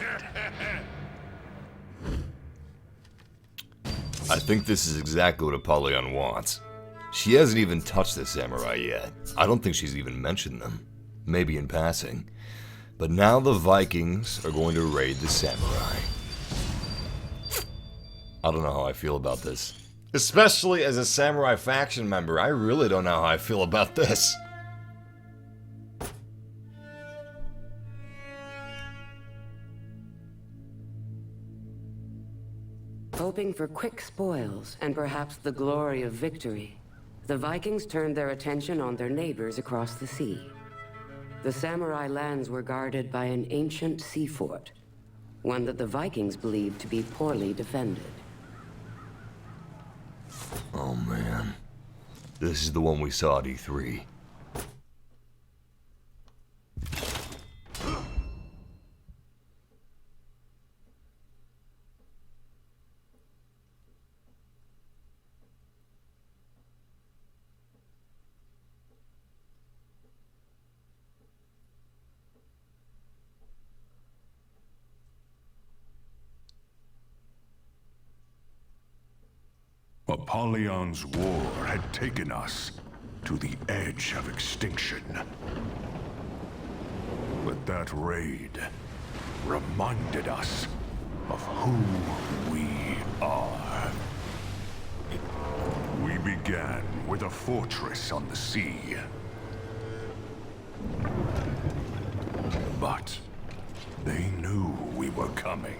I think this is exactly what Apollon wants. She hasn't even touched the samurai yet. I don't think she's even mentioned them. Maybe in passing. But now the Vikings are going to raid the samurai. I don't know how I feel about this. Especially as a samurai faction member, I really don't know how I feel about this. Hoping for quick spoils and perhaps the glory of victory, the Vikings turned their attention on their neighbors across the sea. The samurai lands were guarded by an ancient sea fort, one that the Vikings believed to be poorly defended. Oh man. This is the one we saw at E3. Apollon's war had taken us to the edge of extinction. But that raid reminded us of who we are. We began with a fortress on the sea. But they knew we were coming.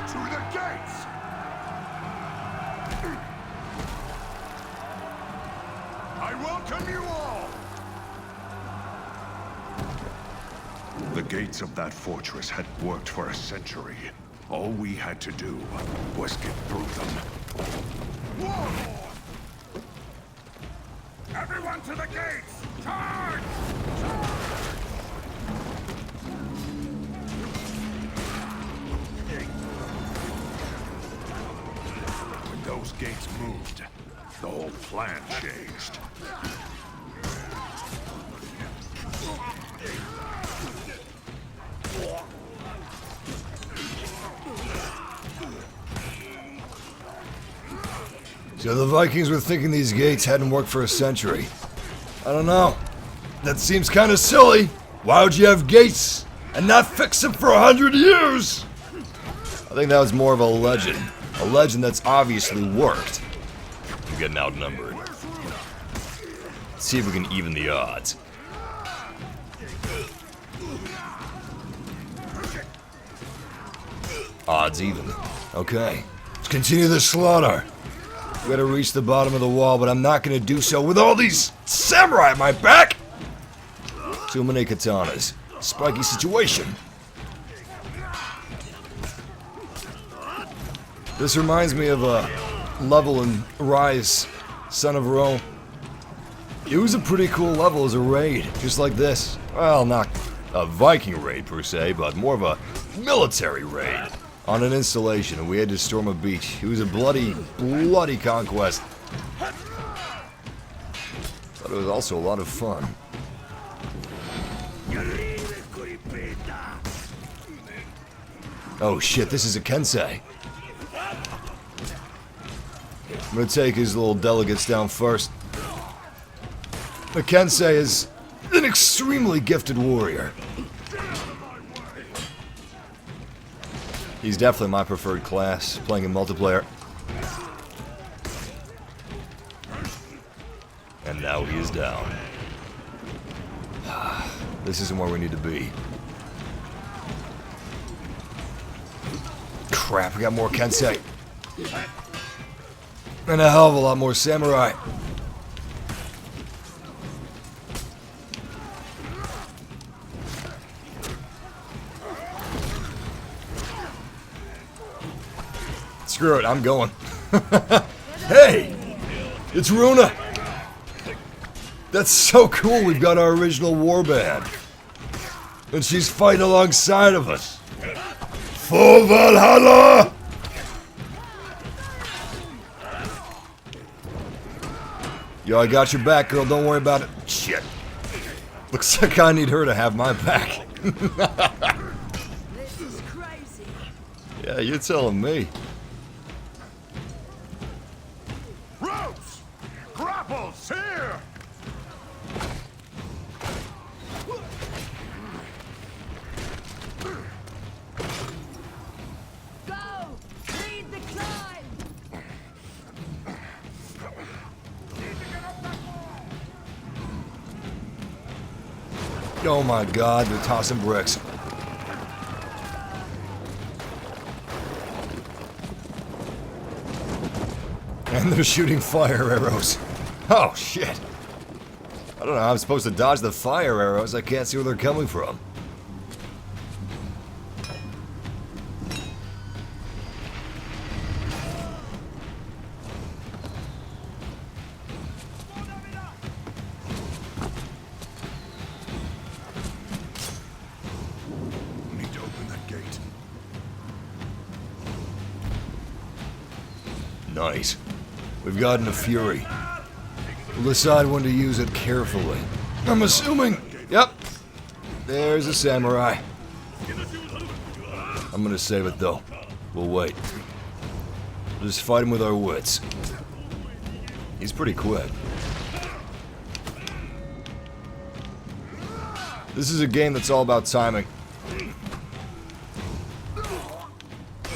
To the gates! I welcome you all! The gates of that fortress had worked for a century. All we had to do was get through them. Warlords! Everyone to the gates! Charge! When those gates moved, the whole plan changed. So the Vikings were thinking these gates hadn't worked for a century. I don't know. That seems kind of silly. Why would you have gates and not fix them for 100 years? I think that was more of a legend. A legend that's obviously worked. I'm getting outnumbered. Let's see if we can even the odds. Odds even. Okay. Let's continue the slaughter. We gotta reach the bottom of the wall, but I'm not gonna do so with all these samurai at my back! Too many katanas. Spiky situation. This reminds me of a level in Rise, Son of Rome. It was a pretty cool level as a raid, just like this. Well, not a Viking raid per se, but more of a military raid. On an installation, and we had to storm a beach. It was a bloody, bloody conquest. But it was also a lot of fun. Oh shit, this is a Kensei. I'm gonna take his little delegates down first. The Kensei is an extremely gifted warrior. He's definitely my preferred class, playing in multiplayer. And now he is down. This isn't where we need to be. Crap, we got more Kensei. And a hell of a lot more samurai. Screw it, I'm going. Hey! It's Runa! That's so cool, we've got our original warband. And she's fighting alongside of us. For Valhalla! Yo, I got your back, girl, don't worry about it. Shit. Looks like I need her to have my back. This is crazy. Yeah, you're telling me. Ropes! Grapples! Here! Go! Lead the climb! Oh my god, they're tossing bricks. And they're shooting fire arrows. Oh shit. I don't know how I'm supposed to dodge the fire arrows. I can't see where they're coming from. Need to open that gate. Nice. We've gotten a fury. We'll decide when to use it carefully. I'm assuming... Yep. There's a samurai. I'm gonna save it though. We'll wait. We'll just fight him with our wits. He's pretty quick. This is a game that's all about timing.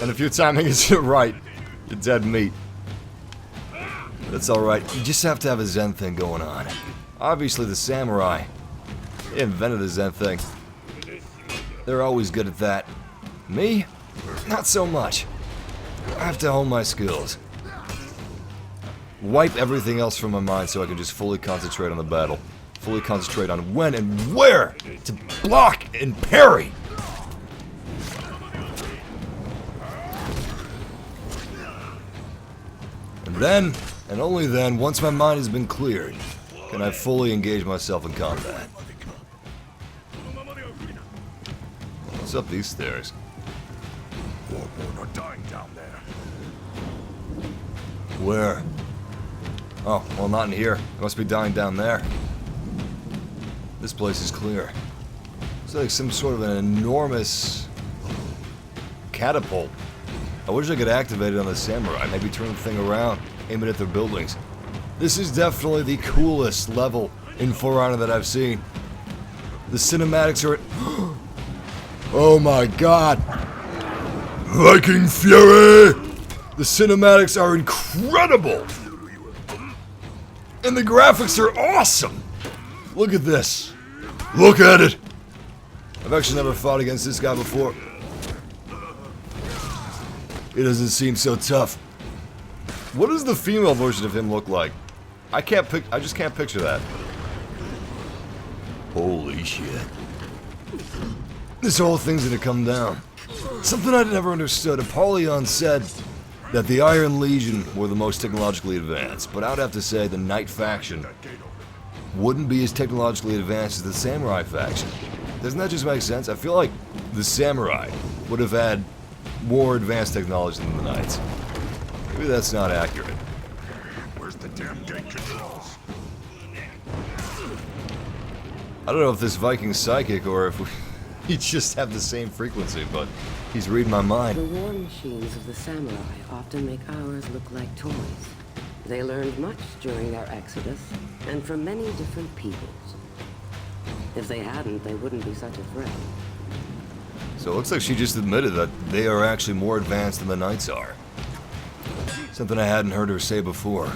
And if your timing isn't right, you're dead meat. That's alright, you just have to have a Zen thing going on. Obviously the samurai, they invented the Zen thing. They're always good at that. Me? Not so much. I have to hone my skills. Wipe everything else from my mind so I can just fully concentrate on the battle. Fully concentrate on when and where to block and parry. And then, and only then, once my mind has been cleared, can I fully engage myself in combat. What's up these stairs? Warborn are dying down there. Where? Oh, well, not in here. It must be dying down there. This place is clear. It's like some sort of an enormous catapult. I wish I could activate it on the samurai. Maybe turn the thing around, aim it at their buildings. This is definitely the coolest level in For Honor that I've seen. The cinematics are... Oh my god! Viking Fury! The cinematics are incredible! And the graphics are awesome! Look at this. Look at it! I've actually never fought against this guy before. It doesn't seem so tough. What does the female version of him look like? I just can't picture that. Holy shit. This whole thing's gonna come down. Something I never understood. Apollon said that the Iron Legion were the most technologically advanced, but I'd have to say the Knight faction wouldn't be as technologically advanced as the Samurai faction. Doesn't that just make sense? I feel like the Samurai would have had more advanced technology than the Knights. Maybe that's not accurate. Where's the damn gate controls? I don't know if this Viking's psychic or if we just have the same frequency, but he's reading my mind. The war machines of the samurai often make ours look like toys. They learned much during their exodus, and from many different peoples. If they hadn't, they wouldn't be such a threat. So it looks like she just admitted that they are actually more advanced than the Knights are. Something I hadn't heard her say before.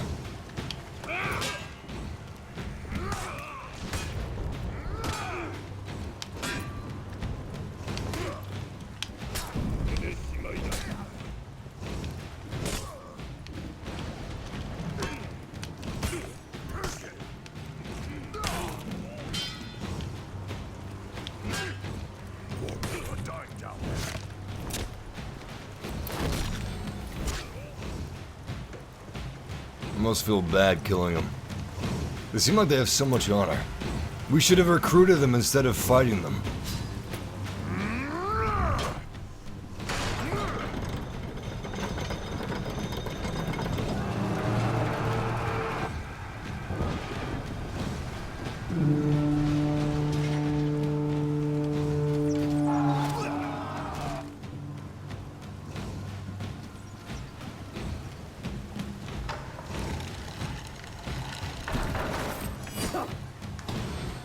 I almost feel bad killing them. They seem like they have so much honor. We should have recruited them instead of fighting them.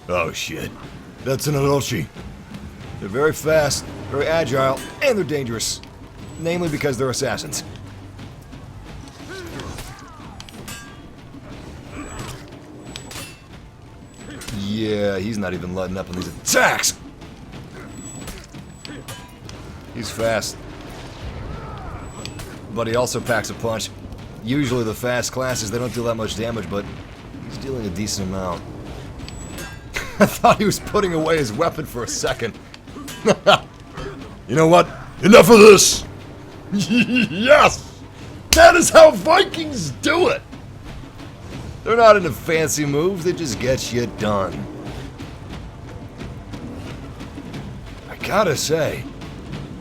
Oh shit. That's an Orochi. They're very fast, very agile, and they're dangerous. Namely because they're assassins. Yeah, he's not even letting up on these attacks! He's fast. But he also packs a punch. Usually the fast classes, they don't do that much damage, but he's dealing a decent amount. I thought he was putting away his weapon for a second. You know what? Enough of this! Yes! That is how Vikings do it! They're not into fancy moves, they just get shit done. I gotta say,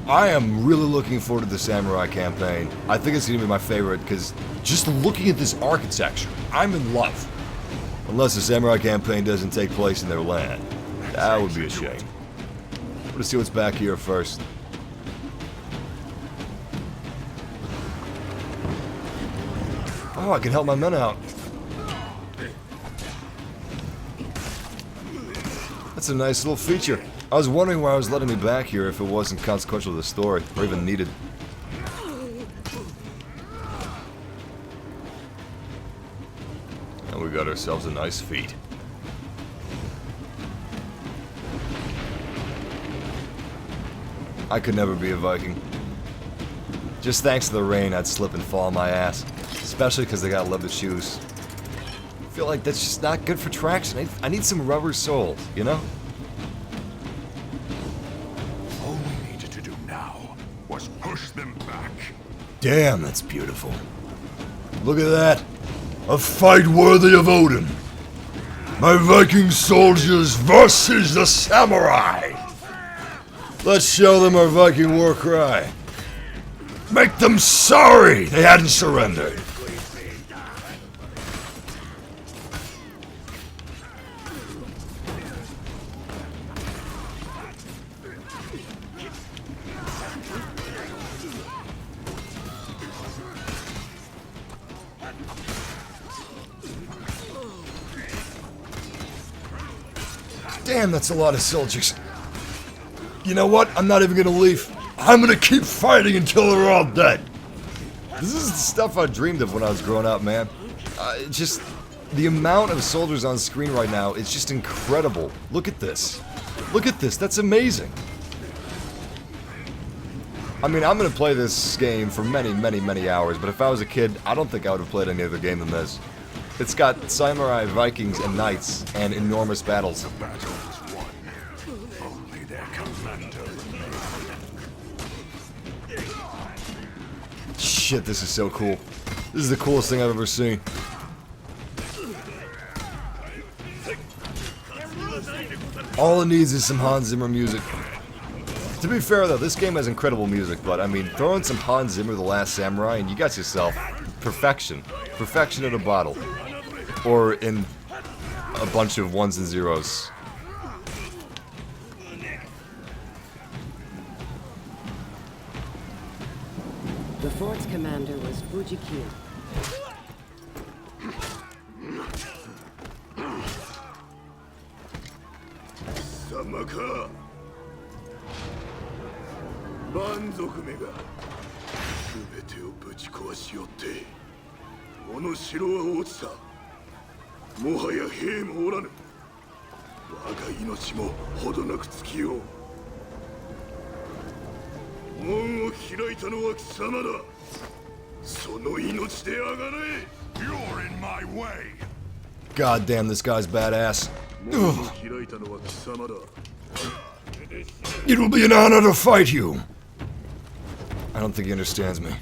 I am really looking forward to the Samurai campaign. I think it's gonna be my favorite, because just looking at this architecture, I'm in love. Unless the Samurai campaign doesn't take place in their land. That would be a shame. Let's see what's back here first. Oh, I can help my men out. That's a nice little feature. I was wondering why I was letting me back here if it wasn't consequential to the story, or even needed. And we got ourselves a nice feat. I could never be a Viking. Just thanks to the rain, I'd slip and fall on my ass. Especially because they got leather shoes. I feel like that's just not good for traction. I need some rubber soles, you know? All we needed to do now was push them back. Damn, that's beautiful. Look at that. A fight worthy of Odin. My Viking soldiers versus the samurai. Let's show them our Viking war cry. Make them sorry they hadn't surrendered. Damn, that's a lot of soldiers. You know what? I'm not even gonna leave. I'm gonna keep fighting until they're all dead. This is the stuff I dreamed of when I was growing up, man. Just the amount of soldiers on screen right now is just incredible. Look at this. Look at this. That's amazing. I mean, I'm gonna play this game for many, many, many hours, but if I was a kid, I don't think I would have played any other game than this. It's got samurai, Vikings, and knights, and enormous battles. The battle was won. Only their commander remained. Shit, this is so cool. This is the coolest thing I've ever seen. All it needs is some Hans Zimmer music. To be fair though, this game has incredible music, but I mean, throw in some Hans Zimmer, The Last Samurai, and you got yourself perfection. Perfection in a bottle. Or in a bunch of ones and zeros. The fort's commander was Fujiki. Samaka. Banzoku me ga subete o buchikowashi yotte. この城は落ちた。もはや兵もおらぬ。我が命もほどなく尽きよう。門を開いたのは貴様だ。その命であがれ。You're in my way. God damn, this guy's badass. 門を開いたのは貴様だ。It will be an honor to fight you. I don't think he understands me.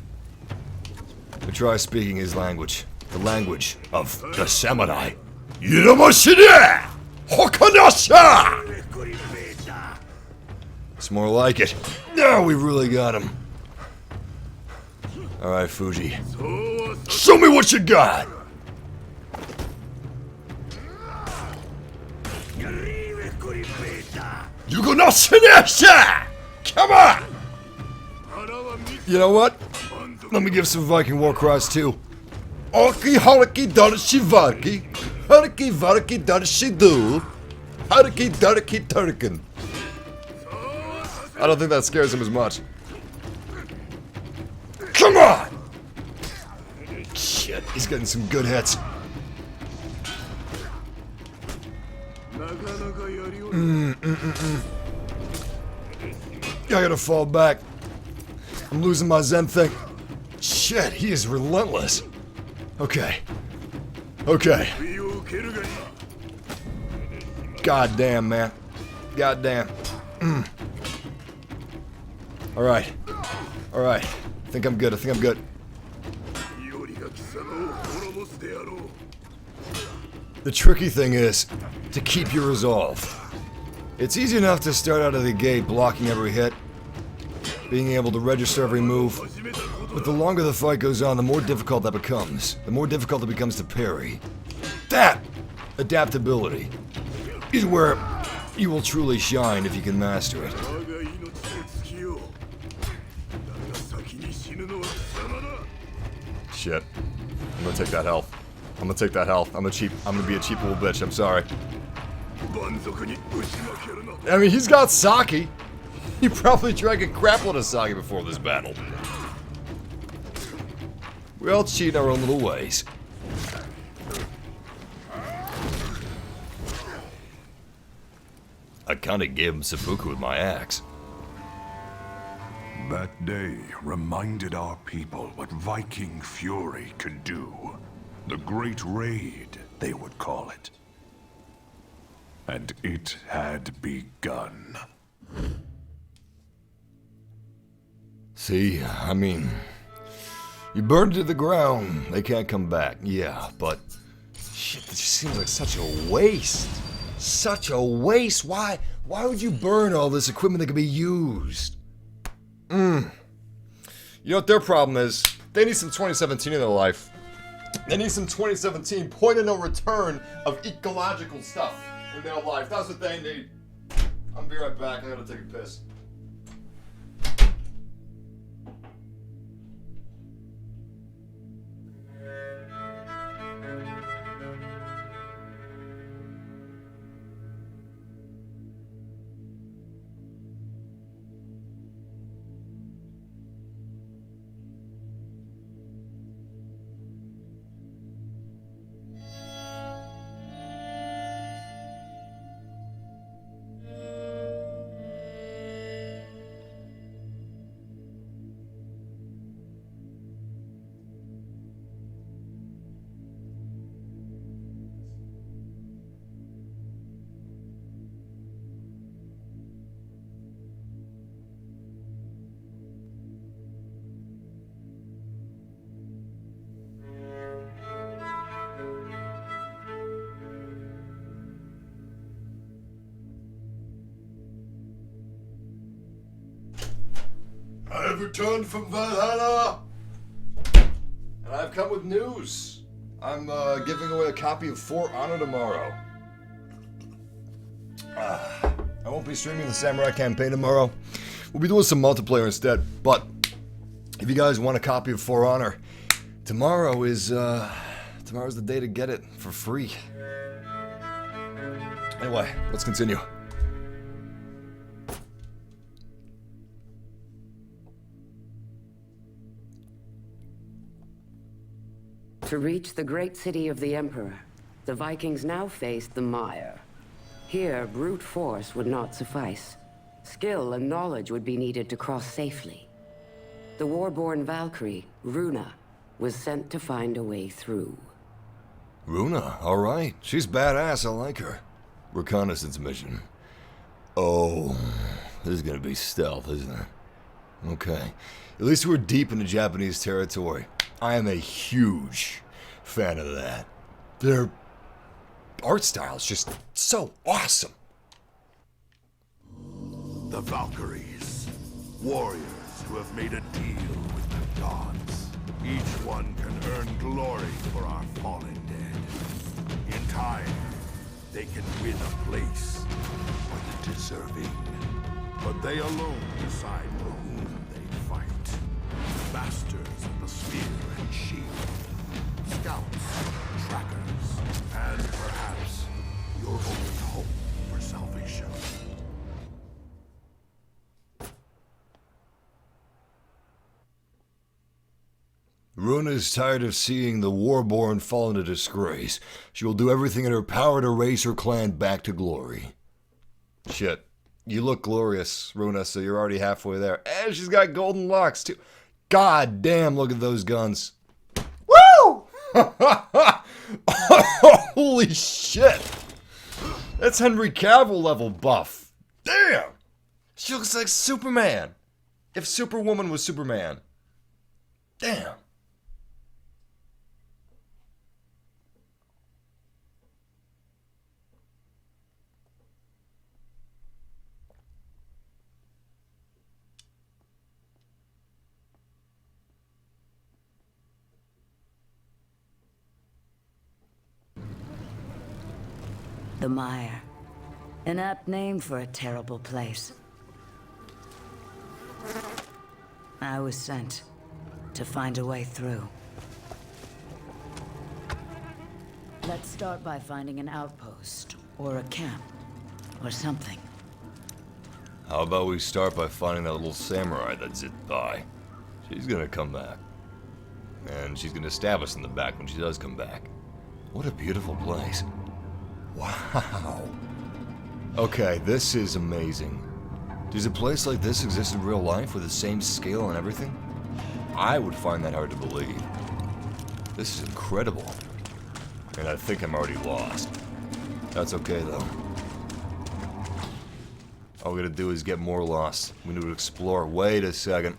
But try speaking his language. The language of the samurai. Yuramoshide! Hokanasha! It's more like it. Now we really got him. Alright, Fuji. Show me what you got! Yugonashinesha! Come on! You know what? Let me give some Viking war cries too. Orki haraki darashi varki. Haraki varki darashi do. Haraki daraki turkin. I don't think that scares him as much. Come on! Shit, he's getting some good hits. I gotta fall back. I'm losing my Zen thing. Shit, he is relentless. Okay. Okay. God damn, man. God damn. Alright. Alright. I think I'm good. I think I'm good. The tricky thing is to keep your resolve. It's easy enough to start out of the gate blocking every hit, being able to register every move, but the longer the fight goes on, the more difficult that becomes. The more difficult it becomes to parry. That adaptability is where you will truly shine if you can master it. Shit. I'm gonna take that health. I'm gonna take that health. I'm gonna be a cheap little bitch, I'm sorry. I mean, he's got sake. He probably drank a crap load of sake before this battle. We all cheat in our own little ways. I kinda gave him seppuku with my axe. That day reminded our people what Viking fury could do. The Great Raid, they would call it. And it had begun. See, I mean, you burned to the ground, they can't come back. Yeah, but shit, this just seems like such a waste. Such a waste. Why would you burn all this equipment that could be used? You know what their problem is? They need some 2017 in their life. They need some 2017 point of no return of ecological stuff in their life. That's what they need. I'll be right back. I gotta take a piss. I have returned from Valhalla, and I've come with news. I'm giving away a copy of For Honor tomorrow. I won't be streaming the Samurai campaign tomorrow. We'll be doing some multiplayer instead. But if you guys want a copy of For Honor, tomorrow's the day to get it for free. Anyway, let's continue. To reach the great city of the Emperor, the Vikings now faced the mire. Here, brute force would not suffice. Skill and knowledge would be needed to cross safely. The Warborn Valkyrie, Runa, was sent to find a way through. Runa, alright. She's badass, I like her. Reconnaissance mission. Oh, this is gonna be stealth, isn't it? Okay. At least we're deep into Japanese territory. I am a huge fan of that. Their art style is just so awesome. The Valkyries, warriors who have made a deal with the gods. Each one can earn glory for our fallen dead. In time, they can win a place for the deserving. But they alone decide for whom they fight. Masters of the spear and shield, scouts, trackers, and perhaps your only hope for salvation. Runa is tired of seeing the Warborn fall into disgrace. She will do everything in her power to raise her clan back to glory. Shit. You look glorious, Runa, so you're already halfway there. And she's got golden locks, too. God damn, look at those guns. Woo! Holy shit! That's Henry Cavill level buff. Damn! She looks like Superman. If Superwoman was Superman. Damn. The Mire. An apt name for a terrible place. I was sent to find a way through. Let's start by finding an outpost, or a camp, or something. How about we start by finding that little samurai that zipped by? She's gonna come back. And she's gonna stab us in the back when she does come back. What a beautiful place. Wow. Okay, this is amazing. Does a place like this exist in real life with the same scale and everything? I would find that hard to believe. This is incredible. And I think I'm already lost. That's okay though. All we gotta do is get more lost. We need to explore. Wait a second.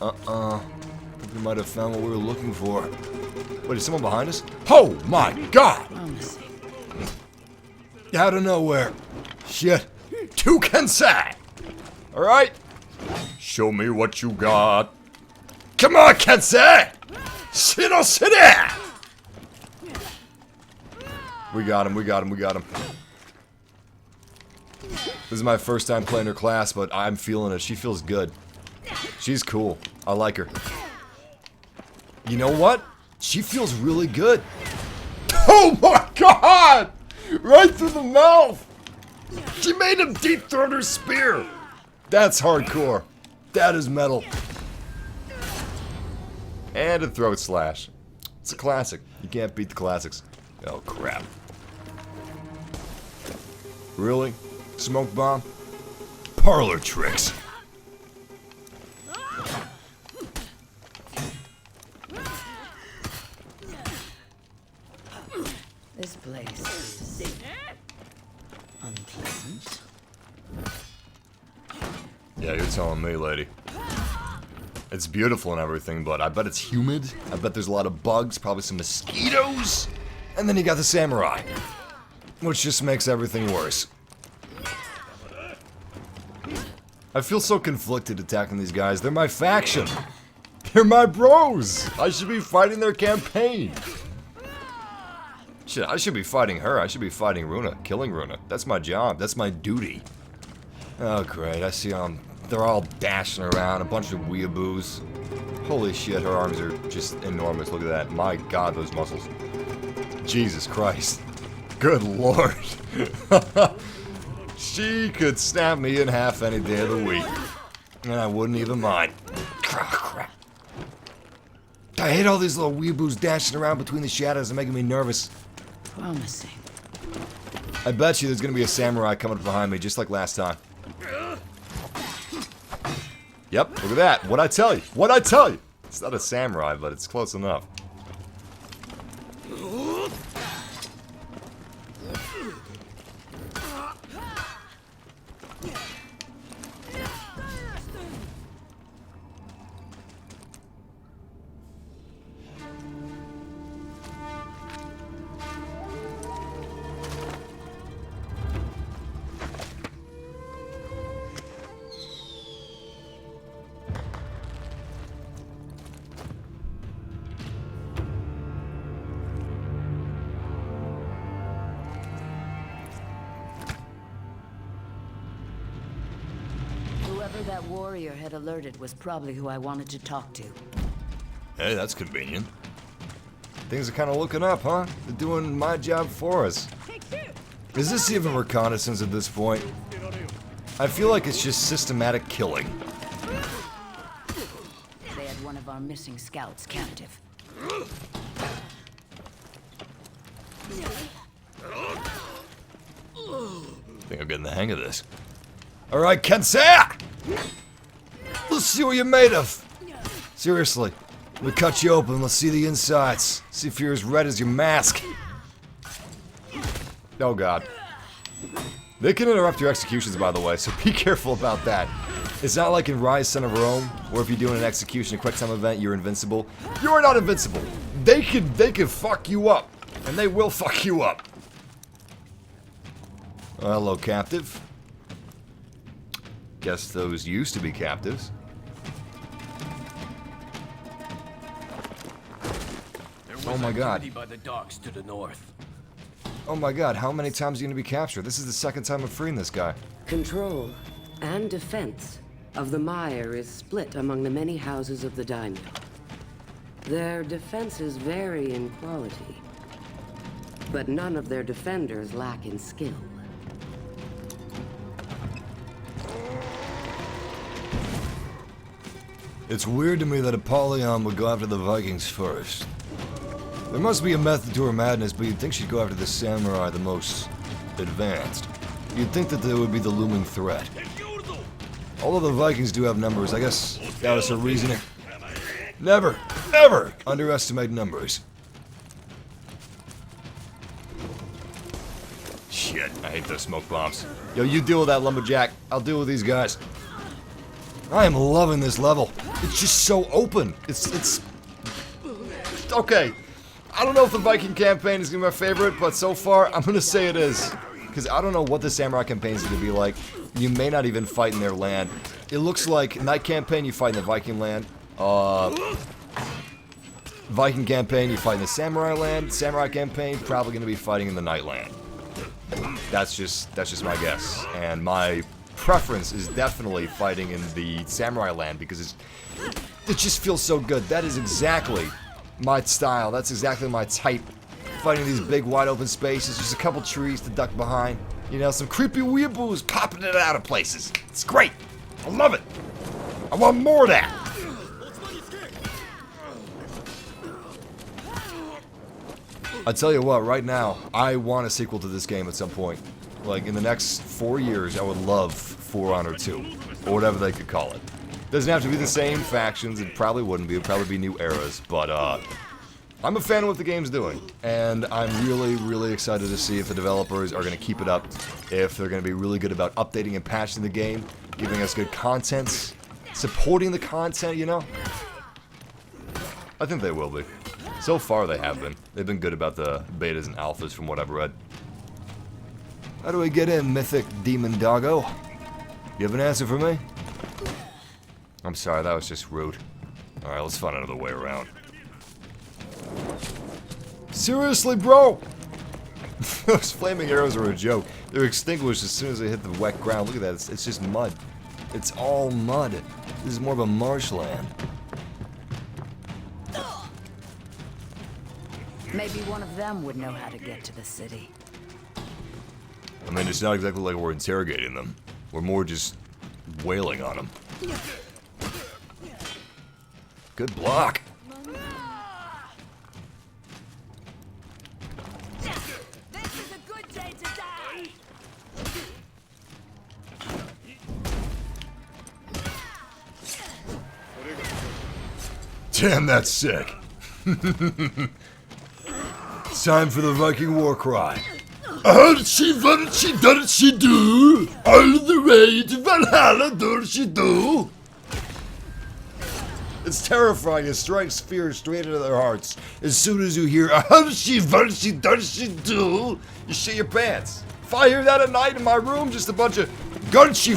I think we might have found what we were looking for. Wait, is someone behind us? Oh my god! Out of nowhere. Shit. Two Kensei! Alright. Show me what you got. Come on, Kensei! Sit there! We got him, we got him, we got him. This is my first time playing her class, but I'm feeling it. She feels good. She's cool. I like her. You know what? She feels really good. Oh my god! Right through the mouth! She made him deep throat her spear! That's hardcore. That is metal. And a throat slash. It's a classic. You can't beat the classics. Oh crap. Really? Smoke bomb? Parlor tricks. This place is unpleasant. Yeah, you're telling me, lady. It's beautiful and everything, but I bet it's humid. I bet there's a lot of bugs, probably some mosquitoes. And then you got the samurai, which just makes everything worse. I feel so conflicted attacking these guys. They're my faction. They're my bros. I should be fighting their campaign. Shit, I should be fighting her. I should be fighting Runa, killing Runa. That's my job. That's my duty. Oh, great. I see them. They're all dashing around. A bunch of weeaboos. Holy shit, her arms are just enormous. Look at that. My god, those muscles. Jesus Christ. Good lord. She could snap me in half any day of the week. And I wouldn't even mind. Crap. I hate all these little weeaboos dashing around between the shadows and making me nervous. Promising. I bet you there's gonna be a samurai coming up behind me, just like last time. Yep, look at that. What'd I tell you? What'd I tell you? It's not a samurai, but it's close enough. Whoever that warrior had alerted was probably who I wanted to talk to. Hey, that's convenient. Things are kind of looking up, huh? They're doing my job for us. Is this even reconnaissance at this point? I feel like it's just systematic killing. They had one of our missing scouts captive. I think I'm getting the hang of this. Alright, Kensei! Let's see what you're made of. Seriously. Let me cut you open. Let's see the insides. See if you're as red as your mask. Oh god. They can interrupt your executions, by the way, so be careful about that. It's not like in Rise, Son of Rome, where if you're doing an execution, a quick time event, you're invincible. You're not invincible. They could fuck you up. And they will fuck you up. Hello, captive. Guess those used to be captives. Oh my god. By the docks to the north. Oh my god, how many times are you gonna be captured? This is the second time I'm freeing this guy. Control and defense of the mire is split among the many houses of the daimyo. Their defenses vary in quality, but none of their defenders lack in skill. It's weird to me that Apollon would go after the Vikings first. There must be a method to her madness, but you'd think she'd go after the samurai, the most advanced. You'd think that there would be the looming threat. Although the Vikings do have numbers, I guess that was their reasoning. Never, ever underestimate numbers. Shit, I hate those smoke bombs. Yo, you deal with that lumberjack. I'll deal with these guys. I am loving this level. It's just so open. It's okay. I don't know if the Viking campaign is gonna be my favorite, but so far I'm gonna say it is. Because I don't know what the Samurai campaign is gonna be like. You may not even fight in their land. It looks like Night campaign, you fight in the Viking land. Viking campaign, you fight in the Samurai land. Samurai campaign, probably gonna be fighting in the Night land. That's just my guess. And my preference is definitely fighting in the Samurai land because it just feels so good. That is exactly my style. That's exactly my type. Fighting these big wide open spaces, just a couple trees to duck behind. You know, some creepy weeaboos popping it out of places. It's great. I love it. I want more of that. I tell you what, right now, I want a sequel to this game at some point. Like, in the next 4 years, I would love For Honor 2, or whatever they could call it. Doesn't have to be the same factions, it probably wouldn't be, it would probably be new eras, but, I'm a fan of what the game's doing, and I'm really, really excited to see if the developers are going to keep it up, if they're going to be really good about updating and patching the game, giving us good content, supporting the content, you know? I think they will be. So far, they have been. They've been good about the betas and alphas from what I've read. How do we get in, Mythic Demon Doggo? You have an answer for me? I'm sorry, that was just rude. Alright, let's find another way around. Seriously, bro? Those flaming arrows are a joke. They're extinguished as soon as they hit the wet ground. Look at that, it's just mud. It's all mud. This is more of a marshland. Maybe one of them would know how to get to the city. I mean, it's not exactly like we're interrogating them. We're more just wailing on them. Good block. This is a good day to die. Damn, that's sick. It's time for the Viking war cry. What did she do? All the way to Valhalla, did she do? It's terrifying. It strikes fear straight into their hearts. As soon as you hear, what did she do? You shit your pants. If I hear that at night in my room, just a bunch of Gunshy,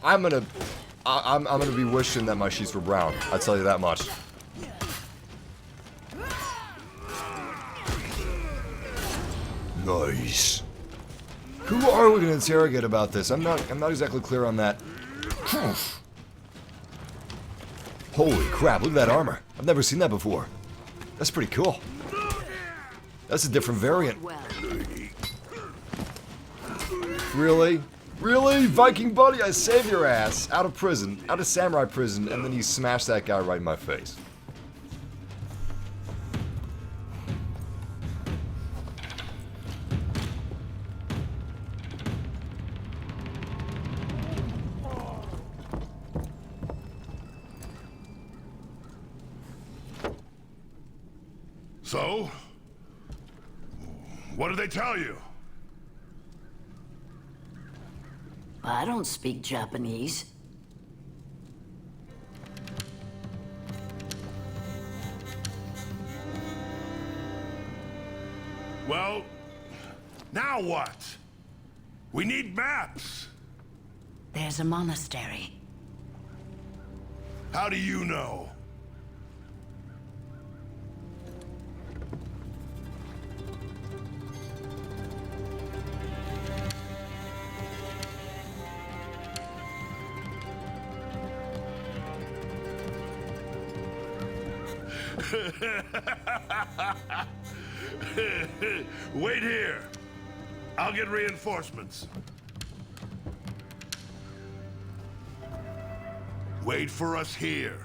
I'm gonna be wishing that my sheets were brown. I'll tell you that much. Nice. Who are we gonna interrogate about this? I'm not exactly clear on that. Holy crap, look at that armor. I've never seen that before. That's pretty cool. That's a different variant. Really? Really? Viking buddy, I saved your ass out of prison, out of samurai prison, and then you smash that guy right in my face. So? What did they tell you? I don't speak Japanese. Well, now what? We need maps. There's a monastery. How do you know? Wait here. I'll get reinforcements. Wait for us here.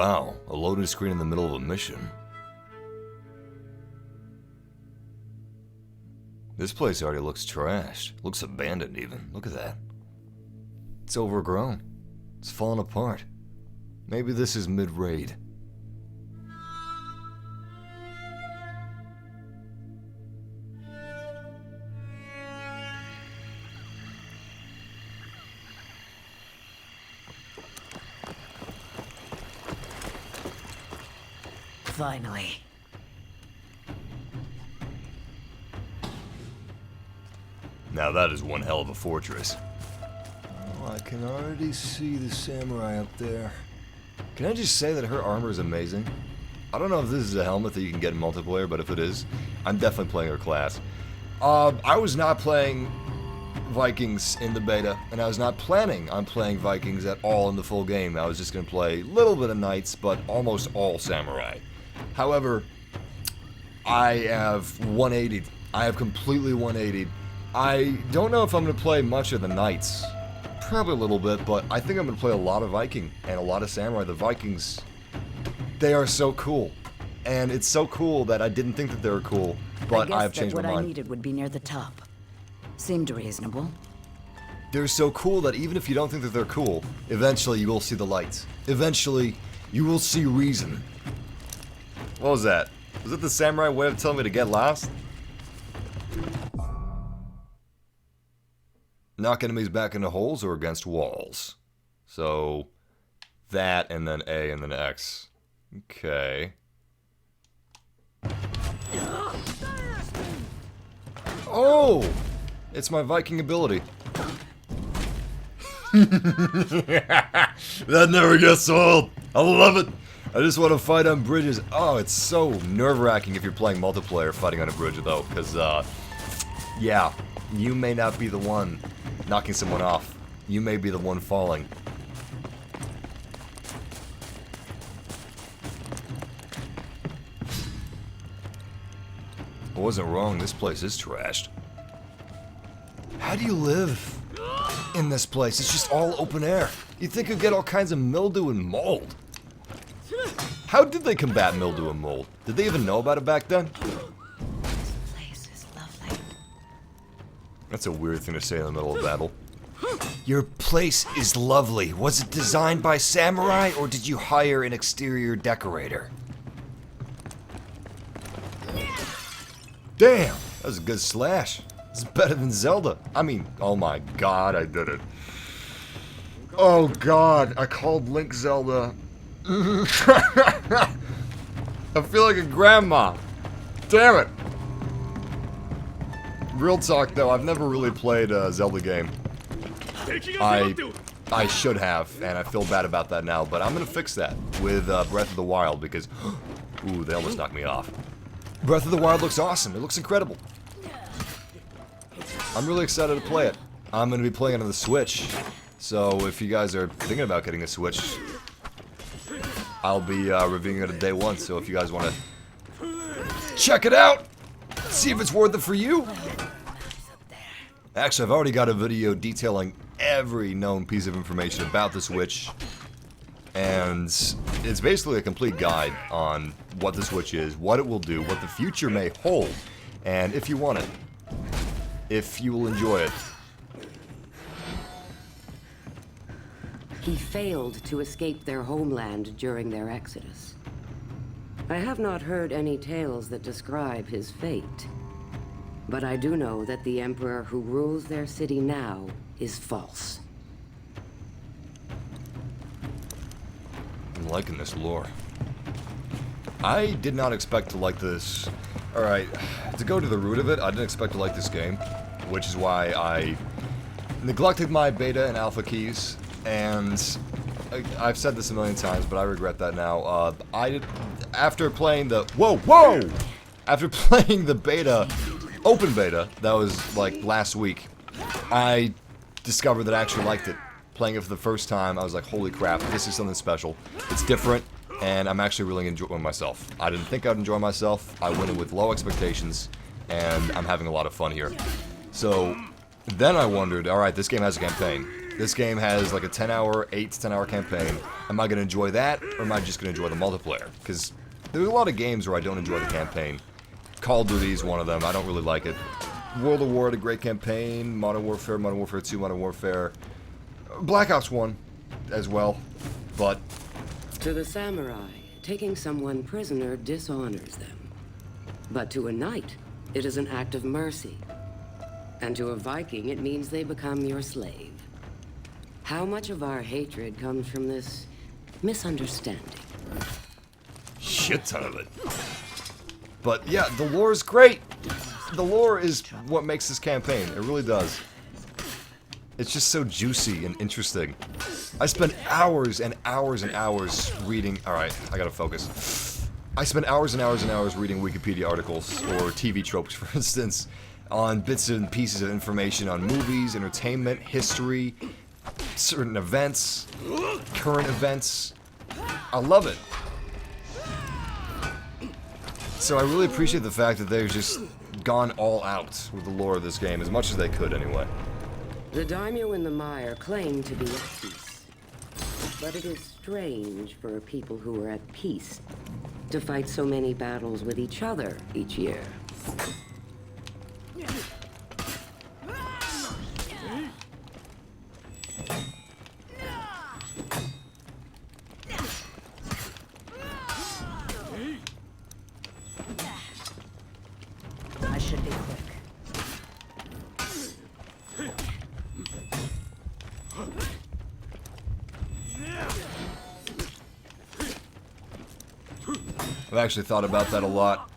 wow, a loading screen in the middle of a mission. This place already looks trashed. Looks abandoned even. Look at that. It's overgrown. It's falling apart. Maybe this is mid-raid. Finally. Now that is one hell of a fortress. Oh, I can already see the samurai up there. Can I just say that her armor is amazing? I don't know if this is a helmet that you can get in multiplayer, but if it is, I'm definitely playing her class. I was not playing Vikings in the beta, and I was not planning on playing Vikings at all in the full game. I was just going to play a little bit of knights, but almost all samurai. However, I have 180'd. I have completely 180'd. I don't know if I'm going to play much of the knights. Probably a little bit, but I think I'm going to play a lot of Viking and a lot of samurai. The Vikings, they are so cool. And it's so cool that I didn't think that they were cool, but I've changed my what I mind. needed would be near the top. Seemed reasonable. They're so cool that even if you don't think that they're cool, eventually you will see the lights. Eventually, you will see reason. What was that? Was it the samurai way of telling me to get lost? Knock enemies back into holes or against walls. So, that and then A and then X. Okay. Oh! It's my Viking ability. That never gets old. I love it. I just want to fight on bridges. Oh, it's so nerve-wracking if you're playing multiplayer fighting on a bridge, though, because, yeah, you may not be the one knocking someone off. You may be the one falling. I wasn't wrong, this place is trashed. How do you live in this place? It's just all open air. You'd think you'd get all kinds of mildew and mold. How did they combat mildew and mold? Did they even know about it back then? This place is lovely. That's a weird thing to say in the middle of battle. Your place is lovely. Was it designed by samurai, or did you hire an exterior decorator? Damn, that was a good slash. This is better than Zelda. I mean, oh my god, I did it. Oh god, I called Link Zelda. I feel like a grandma. Damn it. Real talk though, I've never really played a Zelda game. I should have, and I feel bad about that now, but I'm gonna fix that with Breath of the Wild because, ooh, they almost knocked me off. Breath of the Wild looks awesome. It looks incredible. I'm really excited to play it. I'm gonna be playing it on the Switch, so if you guys are thinking about getting a Switch, I'll be reviewing it on day one. So if you guys want to check it out, see if it's worth it for you. Actually, I've already got a video detailing every known piece of information about the Switch, and it's basically a complete guide on what the Switch is, what it will do, what the future may hold, and if you want it, if you will enjoy it. He failed to escape their homeland during their exodus. I have not heard any tales that describe his fate, but I do know that the Emperor who rules their city now is false. I'm liking this lore. I did not expect to like this. Alright, to go to the root of it, I didn't expect to like this game, which is why I neglected my beta and alpha keys, and I've said this a million times, but I regret that now. After playing the after playing the beta, open beta, that was like last week, I discovered that I actually liked it. Playing it for the first time, I was like, holy crap, this is something special. It's different, and I'm actually really enjoying myself. I didn't think I'd enjoy myself. I went in with low expectations, and I'm having a lot of fun here. So then I wondered, alright, this game has a campaign. This game has like a 10-hour, 8 to 10-hour campaign. Am I going to enjoy that, or am I just going to enjoy the multiplayer? Because there's a lot of games where I don't enjoy the campaign. Call of Duty is one of them. I don't really like it. World of War had a great campaign. Modern Warfare 2, Modern Warfare. Black Ops 1 as well. But To the samurai, taking someone prisoner dishonors them. But to a knight, it is an act of mercy. And to a Viking, it means they become your slave. How much of our hatred comes from this misunderstanding? shit ton of it. But yeah, the lore is great. The lore is what makes this campaign. It really does. It's just so juicy and interesting. I spent hours and hours and hours reading... Alright, I gotta focus. I spent hours and hours and hours reading Wikipedia articles, or TV tropes, for instance, on bits and pieces of information on movies, entertainment, history, certain events, current events. I love it. So I really appreciate the fact that they've just gone all out with the lore of this game, as much as they could anyway. The daimyo in the mire claim to be at peace. But it is strange for a people who are at peace to fight so many battles with each other each year. I should be quick. I've actually thought about that a lot.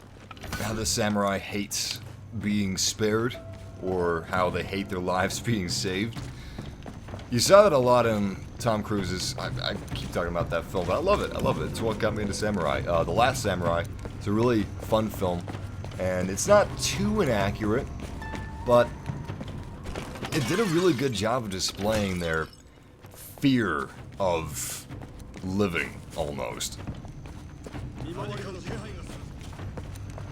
How the samurai hates being spared, or how they hate their lives being saved. You saw that a lot in Tom Cruise's... I keep talking about that film, but I love it. I love it. It's what got me into Samurai. The Last Samurai. It's a really fun film, and it's not too inaccurate, but it did a really good job of displaying their fear of living, almost.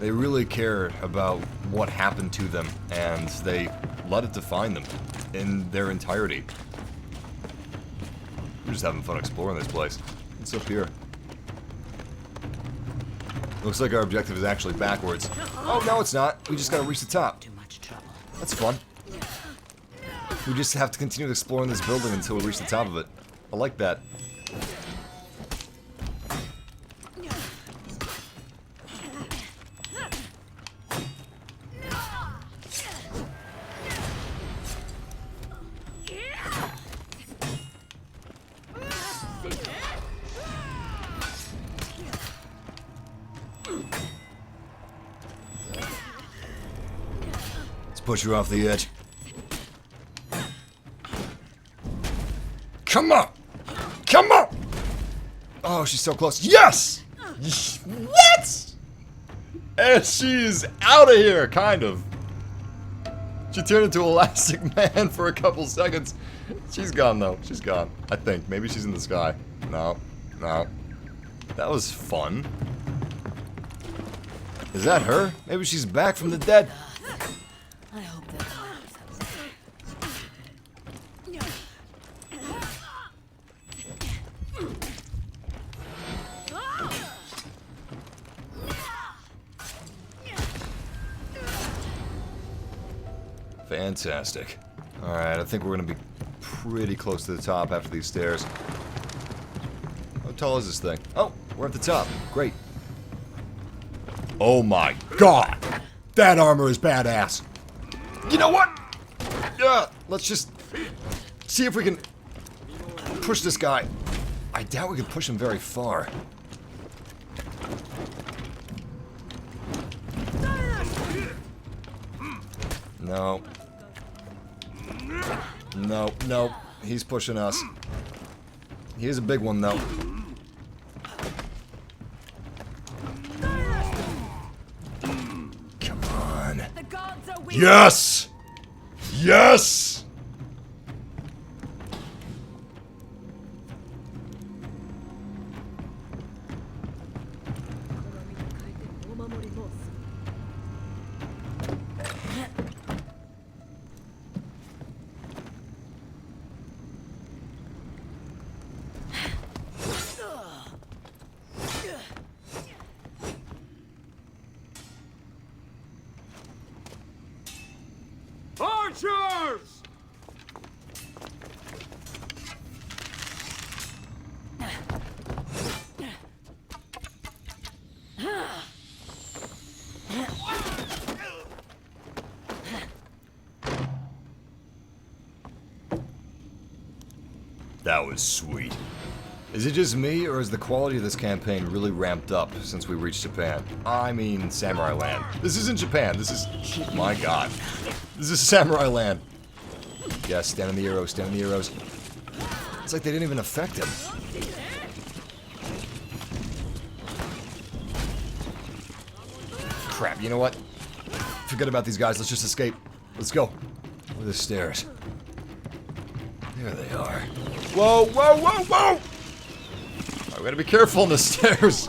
They really cared about what happened to them, and they let it define them in their entirety. We're just having fun exploring this place. What's up here? Looks like our objective is actually backwards. Oh, no, it's not. We just gotta reach the top. Too much trouble. That's fun. We just have to continue exploring this building until we reach the top of it. I like that. Push her off the edge. Come on! Come on! Oh, she's so close. Yes! What? And she's out of here, kind of. She turned into Elastic Man for a couple seconds. She's gone, though. She's gone. I think. Maybe she's in the sky. No. No. That was fun. Is that her? Maybe she's back from the dead. I hope that Fantastic. Alright, I think we're gonna be pretty close to the top after these stairs. How tall is this thing? Oh, we're at the top. Great. Oh my god! That armor is badass! You know what? Yeah, let's just see if we can push this guy. I doubt we can push him very far. No. No, no. He's pushing us. He's a big one, though. Come on. Yes! Yes! Archers! That was sweet. Is it just me, or has the quality of this campaign really ramped up since we reached Japan? I mean, Samurai Land. This isn't Japan, this is... My god. This is Samurai Land. Yes, stand on the arrows, stand on the arrows. It's like they didn't even affect him. Crap, you know what? Forget about these guys, let's just escape. Let's go. Where are the stairs? There they are. Whoa, whoa, whoa, whoa! We gotta be careful on the stairs.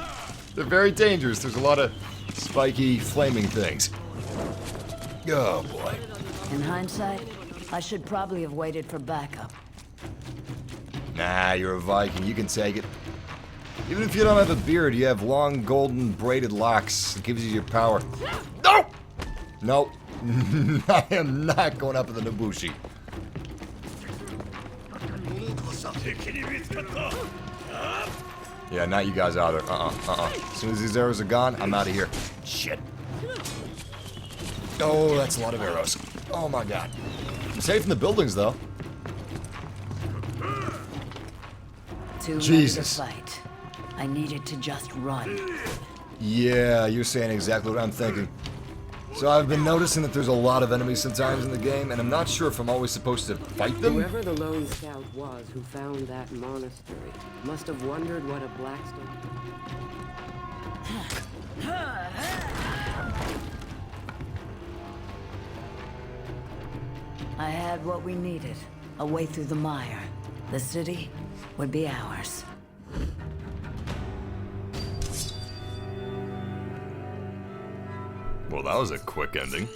They're very dangerous. There's a lot of spiky, flaming things. Oh boy. In hindsight, I should probably have waited for backup. Nah, you're a Viking. You can take it. Even if you don't have a beard, you have long, golden, braided locks. It gives you your power. No! Nope. I am not going up with the Nobushi. Yeah, not you guys either. As soon as these arrows are gone, I'm out of here. Shit. Oh, that's a lot of arrows. Oh my god. I'm safe in the buildings, though. Too Jesus. late to fight. I needed to just run. Yeah, you're saying exactly what I'm thinking. So I've been noticing that there's a lot of enemies sometimes in the game, and I'm not sure if I'm always supposed to fight them. Whoever the lone scout was who found that monastery must have wondered what a Blackstone... I had what we needed. A way through the mire. The city would be ours. Well, that was a quick ending.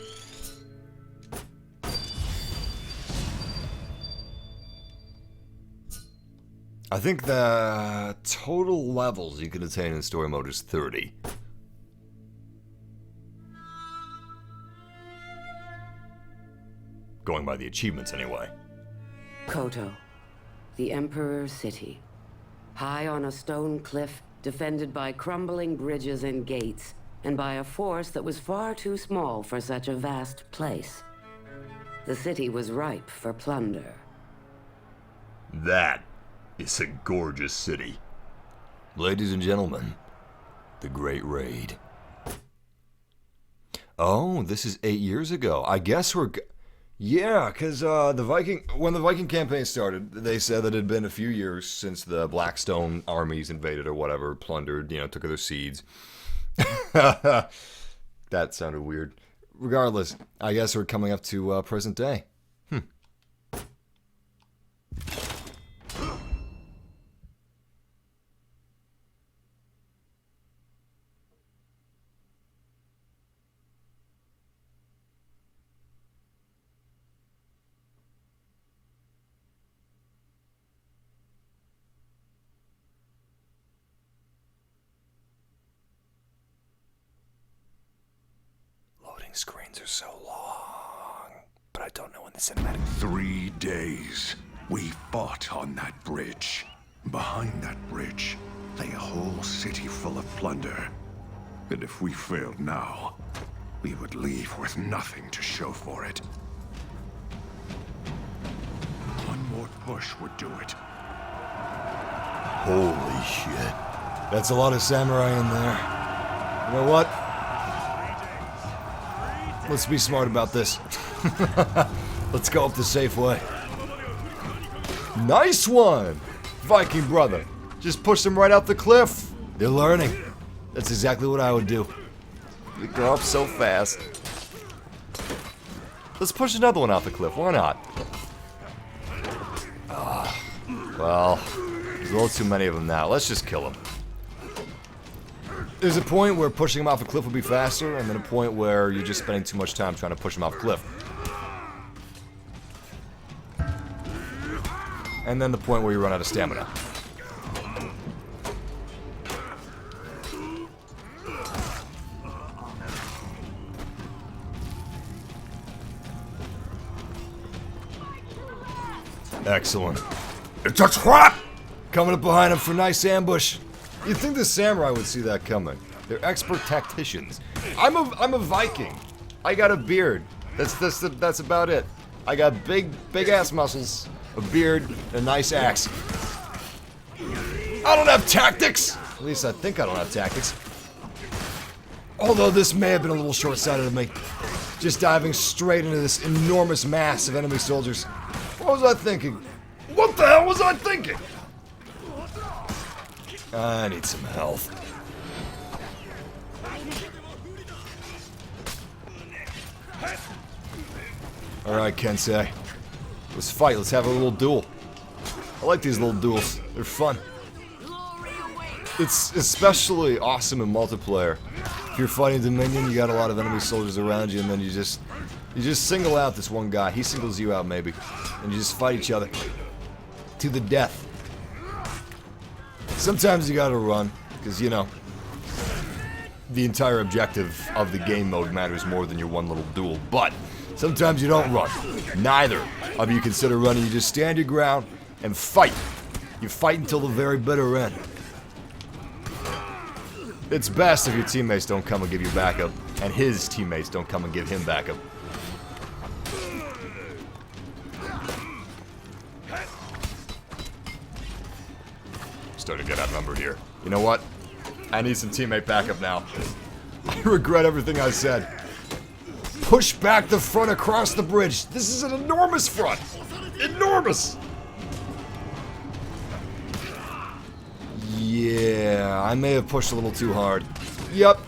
I think the total levels you can attain in story mode is 30. Going by the achievements, anyway. Koto, the Emperor's city. High on a stone cliff, defended by crumbling bridges and gates, and by a force that was far too small for such a vast place. The city was ripe for plunder. That is a gorgeous city. Ladies and gentlemen, the Great Raid. Oh, this is 8 years ago. I guess we're... Yeah, because when the Viking campaign started, they said that it had been a few years since the Blackstone armies invaded or whatever, plundered, took their seeds. That sounded weird. Regardless, I guess we're coming up to present day. Screens are so long, but I don't know when the cinematic... 3 days. We fought on that bridge. Behind that bridge lay a whole city full of plunder. And if we failed now, we would leave with nothing to show for it. One more push would do it. Holy shit. That's a lot of samurai in there. You know what? Let's be smart about this. Let's go up the safe way. Nice one! Viking brother. Just push them right out the cliff. They're learning. That's exactly what I would do. They go up so fast. Let's push another one off the cliff. Why not? Well, there's a little too many of them now. Let's just kill them. There's a point where pushing them off a cliff would be faster, and then a point where you're just spending too much time trying to push them off a cliff. And then the point where you run out of stamina. Excellent. It's a trap! Coming up behind him for a nice ambush. You'd think the samurai would see that coming. They're expert tacticians. I'm a Viking. I got a beard. That's about it. I got big ass muscles, a beard, and a nice axe. I don't have tactics! At least I think I don't have tactics. Although this may have been a little short-sighted of me. Just diving straight into this enormous mass of enemy soldiers. What was I thinking? What the hell was I thinking? I need some health. Alright, Kensei. Let's fight. Let's have a little duel. I like these little duels. They're fun. It's especially awesome in multiplayer. If you're fighting Dominion, you got a lot of enemy soldiers around you, and then you just single out this one guy. He singles you out, maybe. And you just fight each other. To the death. Sometimes you gotta run, because, you know, the entire objective of the game mode matters more than your one little duel. But sometimes you don't run. Neither of you consider running. You just stand your ground and fight. You fight until the very bitter end. It's best if your teammates don't come and give you backup, and his teammates don't come and give him backup. Starting to get outnumbered here. You know what? I need some teammate backup now. I regret everything I said. Push back the front across the bridge. This is an enormous front. Enormous! Yeah, I may have pushed a little too hard. Yep.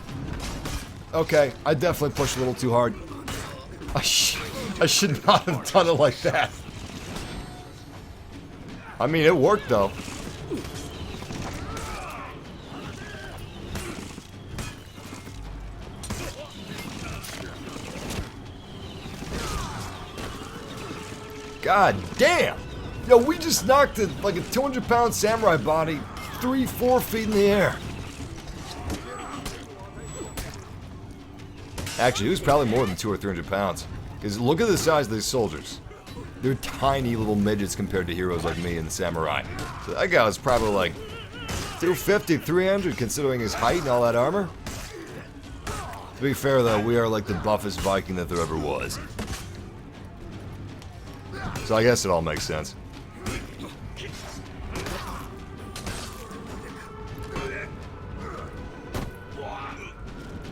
Okay, I definitely pushed a little too hard. I should not have done it like that. I mean, it worked though. God damn! Yo, we just knocked like a 200-pound samurai body 3-4 feet in the air. Actually, it was probably more than 200 or 300 pounds. Because look at the size of these soldiers. They're tiny little midgets compared to heroes like me and the samurai. So that guy was probably like 250, 300 considering his height and all that armor. To be fair though, we are like the buffest Viking that there ever was. So I guess it all makes sense.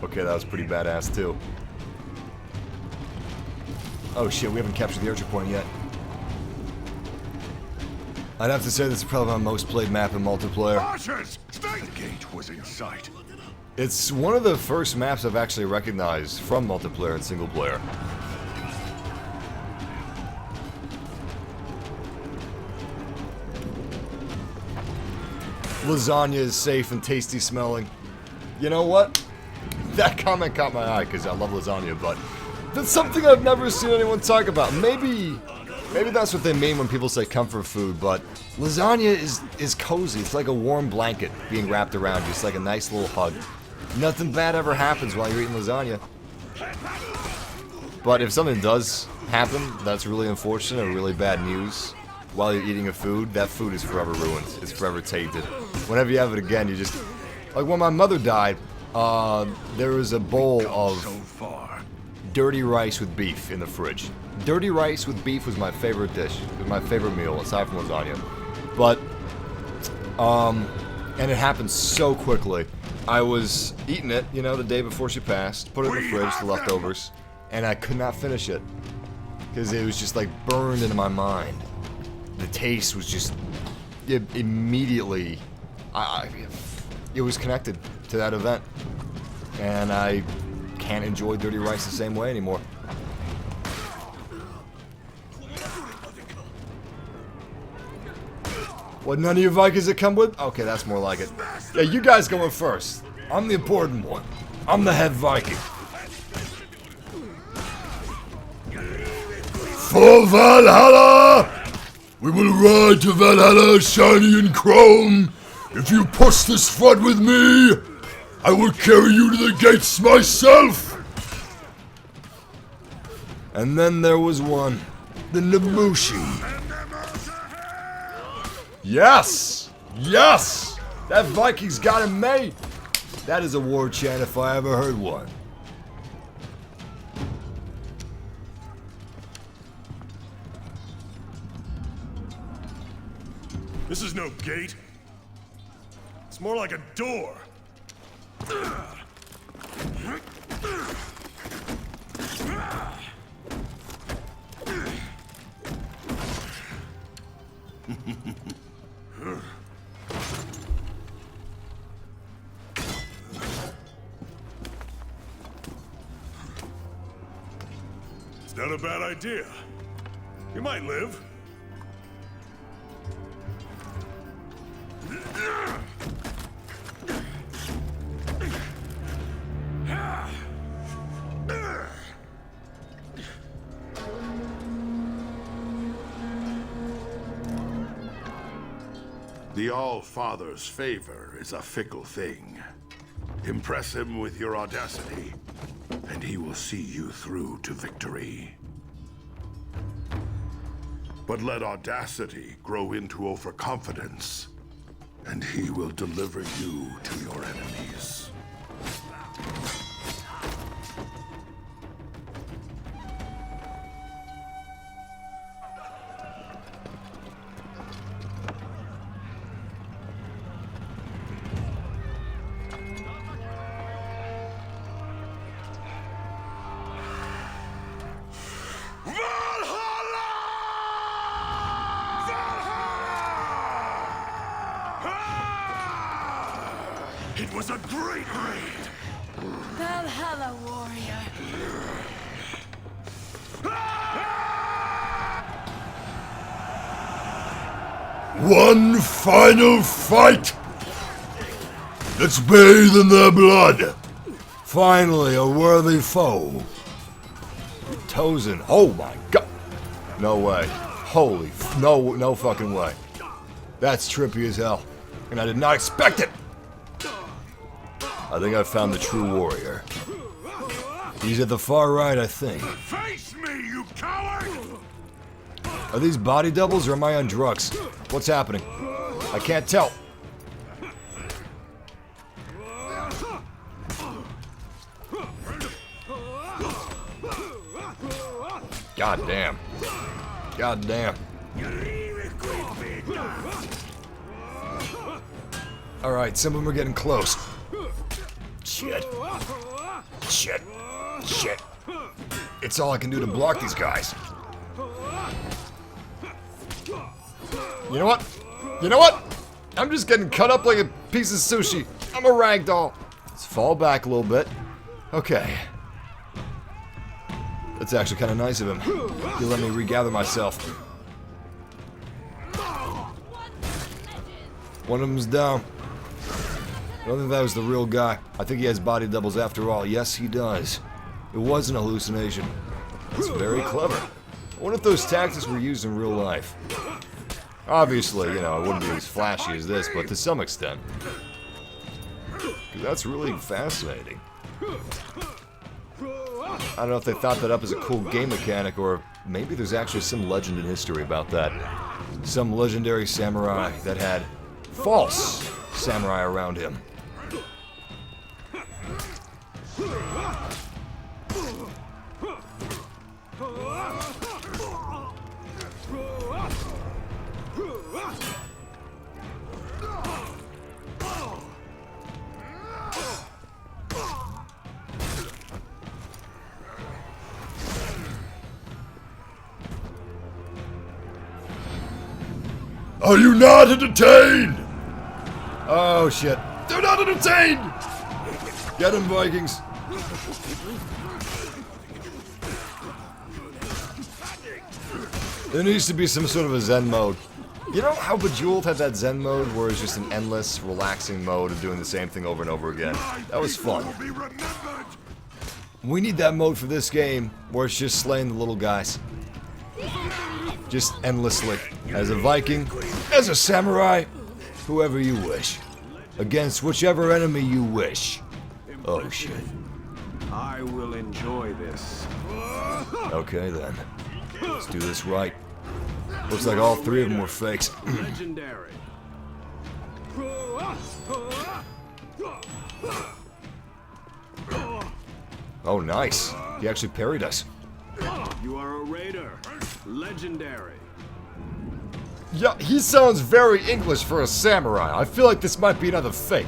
Okay, that was pretty badass too. Oh shit, we haven't captured the Archer Point yet. I'd have to say this is probably my most played map in multiplayer. Archers! The gate was in sight. It's one of the first maps I've actually recognized from multiplayer and single player. Lasagna is safe and tasty smelling. You know what? That comment caught my eye because I love lasagna, but that's something I've never seen anyone talk about. Maybe that's what they mean when people say comfort food, but lasagna is cozy. It's like a warm blanket being wrapped around you. It's like a nice little hug. Nothing bad ever happens while you're eating lasagna. But if something does happen that's really unfortunate or really bad news while you're eating a food, that food is forever ruined. It's forever tainted. Whenever you have it again, you just... Like when my mother died, there was a bowl of dirty rice with beef in the fridge. Dirty rice with beef was my favorite dish. It was my favorite meal, aside from lasagna. But, and it happened so quickly. I was eating it, you know, the day before she passed, put it in the fridge, the leftovers, and I could not finish it. Because it was just like burned into my mind. The taste was just immediately, it was connected to that event. And I can't enjoy dirty rice the same way anymore. What, none of you Vikings that come with? Okay, that's more like it. Yeah, you guys going first. I'm the important one. I'm the head Viking. For Valhalla! We will ride to Valhalla shiny in chrome. If you push this front with me, I will carry you to the gates myself! And then there was one, the Nobushi. Yes! Yes! That Viking's got him made! That is a war chant if I ever heard one. This is no gate. It's more like a door. It's not a bad idea. You might live. The All-Father's favor is a fickle thing. Impress him with your audacity, and he will see you through to victory. But let audacity grow into overconfidence, and he will deliver you to your enemies. It was a great raid! Valhalla, warrior. One final fight! Let's bathe in their blood! Finally, a worthy foe. Tozen. Oh my god. No way. Holy. No fucking way. That's trippy as hell. And I did not expect it! I think I found the true warrior. He's at the far right, I think. Face me, you coward! Are these body doubles or am I on drugs? What's happening? I can't tell. God damn. God damn. Alright, some of them are getting close. Shit. Shit. Shit. It's all I can do to block these guys. You know what? You know what? I'm just getting cut up like a piece of sushi. I'm a ragdoll. Let's fall back a little bit. Okay. That's actually kind of nice of him. He let me regather myself. One of them's down. I don't think that was the real guy. I think he has body doubles after all. Yes, he does. It was an hallucination. That's very clever. I wonder if those tactics were used in real life. Obviously, you know, it wouldn't be as flashy as this, but to some extent. 'Cause that's really fascinating. I don't know if they thought that up as a cool game mechanic, or maybe there's actually some legend in history about that. Some legendary samurai that had false samurai around him. Are you not entertained? Oh shit. They're not entertained! Get them, Vikings. There needs to be some sort of a Zen mode. You know how Bejeweled had that Zen mode where it's just an endless, relaxing mode of doing the same thing over and over again? That was fun. We need that mode for this game where it's just slaying the little guys. Just endlessly. As a Viking, as a samurai, whoever you wish. Against whichever enemy you wish. Oh shit. I will enjoy this. Okay then. Let's do this right. Looks like all three of them were fakes. Legendary. Oh, nice. He actually parried us. You are a raider. Legendary. Yeah, he sounds very English for a samurai. I feel like this might be another fake.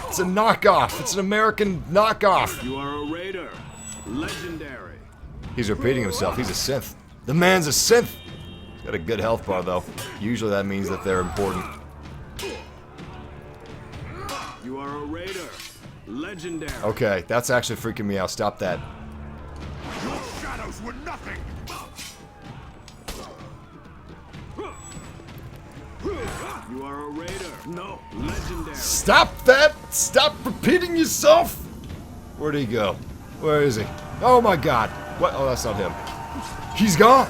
It's a knockoff. It's an American knockoff. You are a raider. Legendary. He's repeating himself. He's a synth. The man's a synth. He's got a good health bar, though. Usually that means that they're important. You are a raider. Legendary. Okay, that's actually freaking me out. Stop that. Your shadows were nothing! You are a raider. No. Legendary. Stop that! Stop repeating yourself! Where'd he go? Where is he? Oh my god. What? Oh, that's not him. He's gone!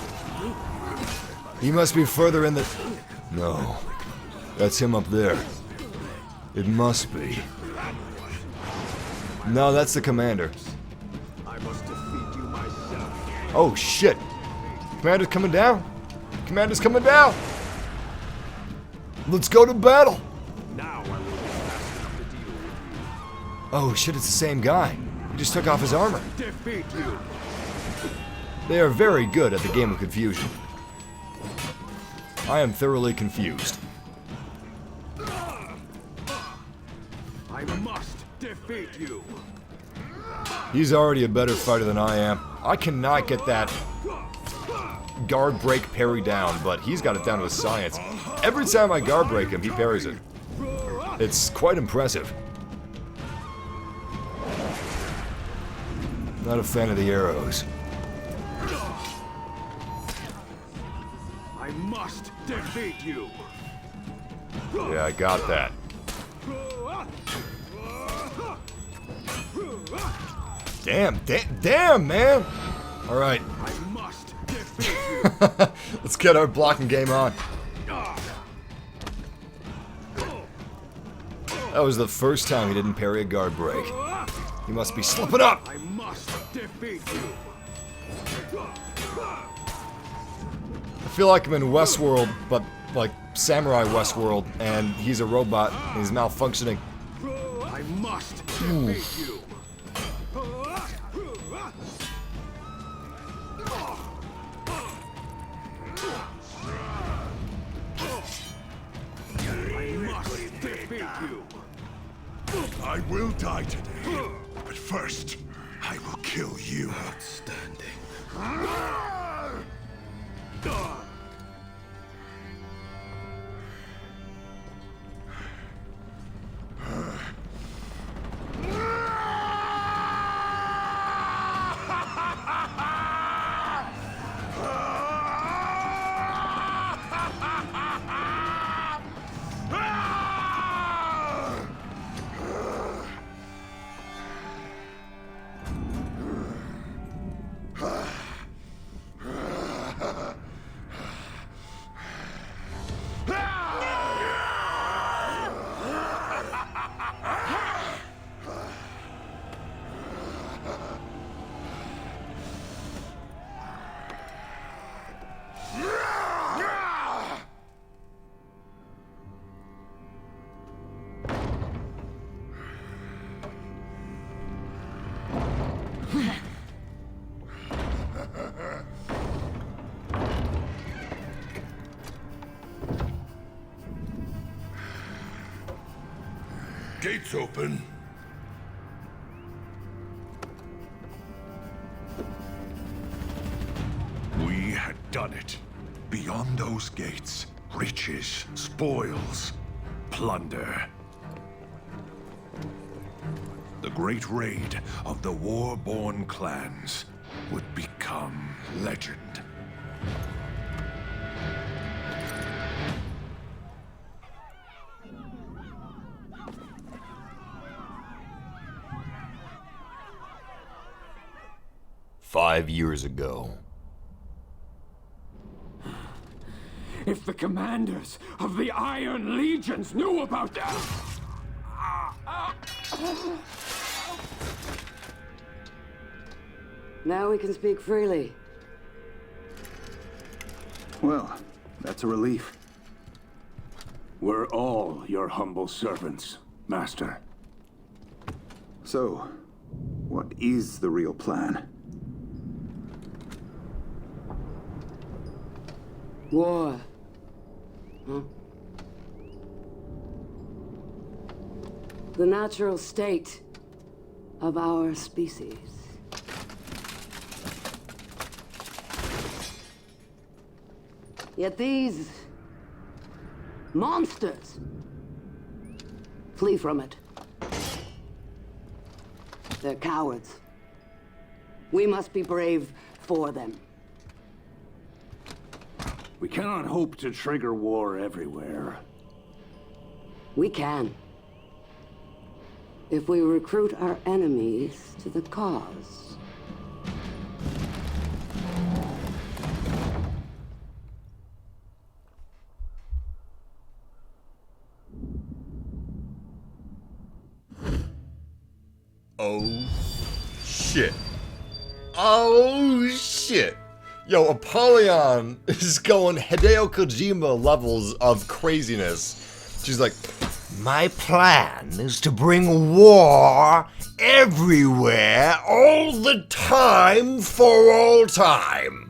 He must be further in the... No. That's him up there. It must be. No, that's the commander. I must defeat you myself. Oh shit! Commander's coming down! Commander's coming down! Let's go to battle! Now I will be fast enough to deal with you. Oh shit, it's the same guy. He just took off his armor. Defeat you. They are very good at the game of confusion. I am thoroughly confused. I must defeat you. He's already a better fighter than I am. I cannot get that guard break parry down, but he's got it down to a science. Every time I guard break him, he parries it. It's quite impressive. Not a fan of the arrows. I must defeat you. Yeah, I got that. Damn, man! Alright. I must defeat you. Let's get our blocking game on. That was the first time he didn't parry a guard break. He must be slipping up! I must defeat you. I feel like I'm in Westworld, but like Samurai Westworld, and he's a robot, and he's malfunctioning. I must defeat you. I must defeat you. I will die today, but first, I will kill you. Outstanding. Gates open. We had done it. Beyond those gates, riches, spoils, plunder. The great raid of the Warborn clans would become legend. "5 years ago. If the commanders of the Iron Legions knew about that... Now we can speak freely. Well, that's a relief. We're all your humble servants, Master. So, what is the real plan? War. Huh? The natural state of our species. Yet these monsters flee from it. They're cowards. We must be brave for them. We cannot hope to trigger war everywhere. We can. If we recruit our enemies to the cause. Oh, shit. Oh, shit. Yo, Apollon is going Hideo Kojima levels of craziness. She's like, my plan is to bring war everywhere, all the time, for all time.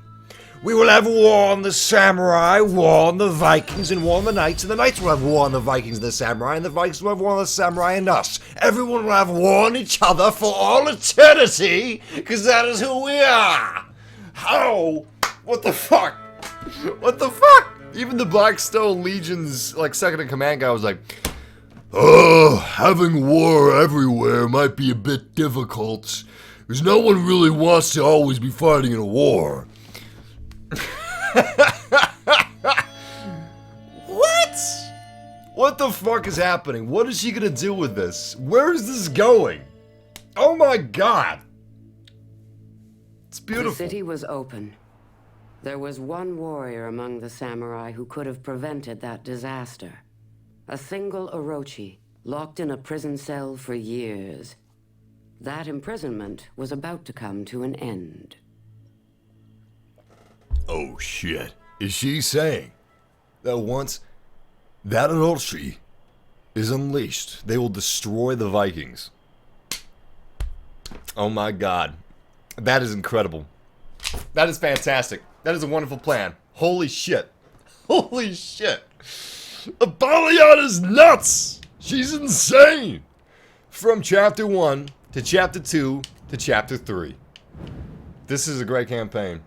We will have war on the samurai, war on the Vikings, and war on the knights, and the knights will have war on the Vikings and the samurai, and the Vikings will have war on the samurai and us. Everyone will have war on each other for all eternity, because that is who we are. How? What the fuck? What the fuck? Even the Blackstone Legion's, like, second-in-command guy was like, oh, having war everywhere might be a bit difficult, because no one really wants to always be fighting in a war. What? What the fuck is happening? What is she gonna do with this? Where is this going? Oh my god. It's beautiful. The city was open. There was one warrior among the samurai who could have prevented that disaster. A single Orochi, locked in a prison cell for years. That imprisonment was about to come to an end. Oh shit. Is she saying that once that Orochi is unleashed, they will destroy the Vikings? Oh my god. That is incredible. That is fantastic. That is a wonderful plan. Holy shit. Holy shit. Apollon is nuts! She's insane! From chapter 1 to chapter 2 to chapter 3. This is a great campaign.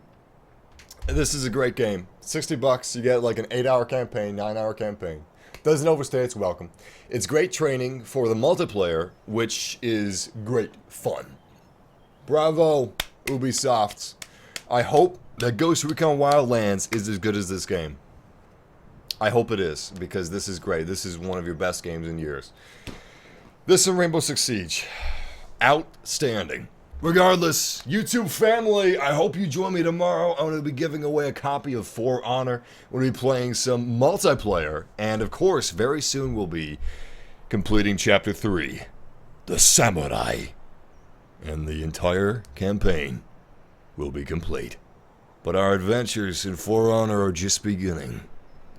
This is a great game. $60, you get like an 8-hour campaign, 9-hour campaign. Doesn't overstay its welcome. It's great training for the multiplayer, which is great fun. Bravo, Ubisoft. I hope that Ghost Recon Wildlands is as good as this game. I hope it is, because this is great. This is one of your best games in years. This and Rainbow Six Siege. Outstanding. Regardless, YouTube family, I hope you join me tomorrow. I'm going to be giving away a copy of For Honor. We'll be playing some multiplayer. And of course, very soon we'll be completing Chapter 3, The Samurai. And the entire campaign will be complete. But our adventures in For Honor are just beginning.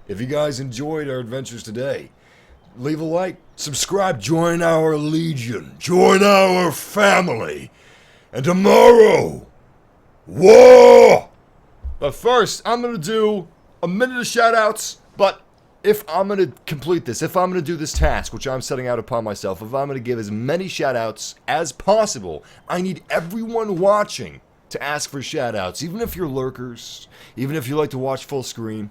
If you guys enjoyed our adventures today, leave a like, subscribe, join our legion, join our family. And tomorrow, war! But first, I'm going to do a minute of shoutouts, but if I'm going to complete this, if I'm going to do this task, which I'm setting out upon myself, if I'm going to give as many shoutouts as possible, I need everyone watching to ask for shoutouts, even if you're lurkers, even if you like to watch full screen.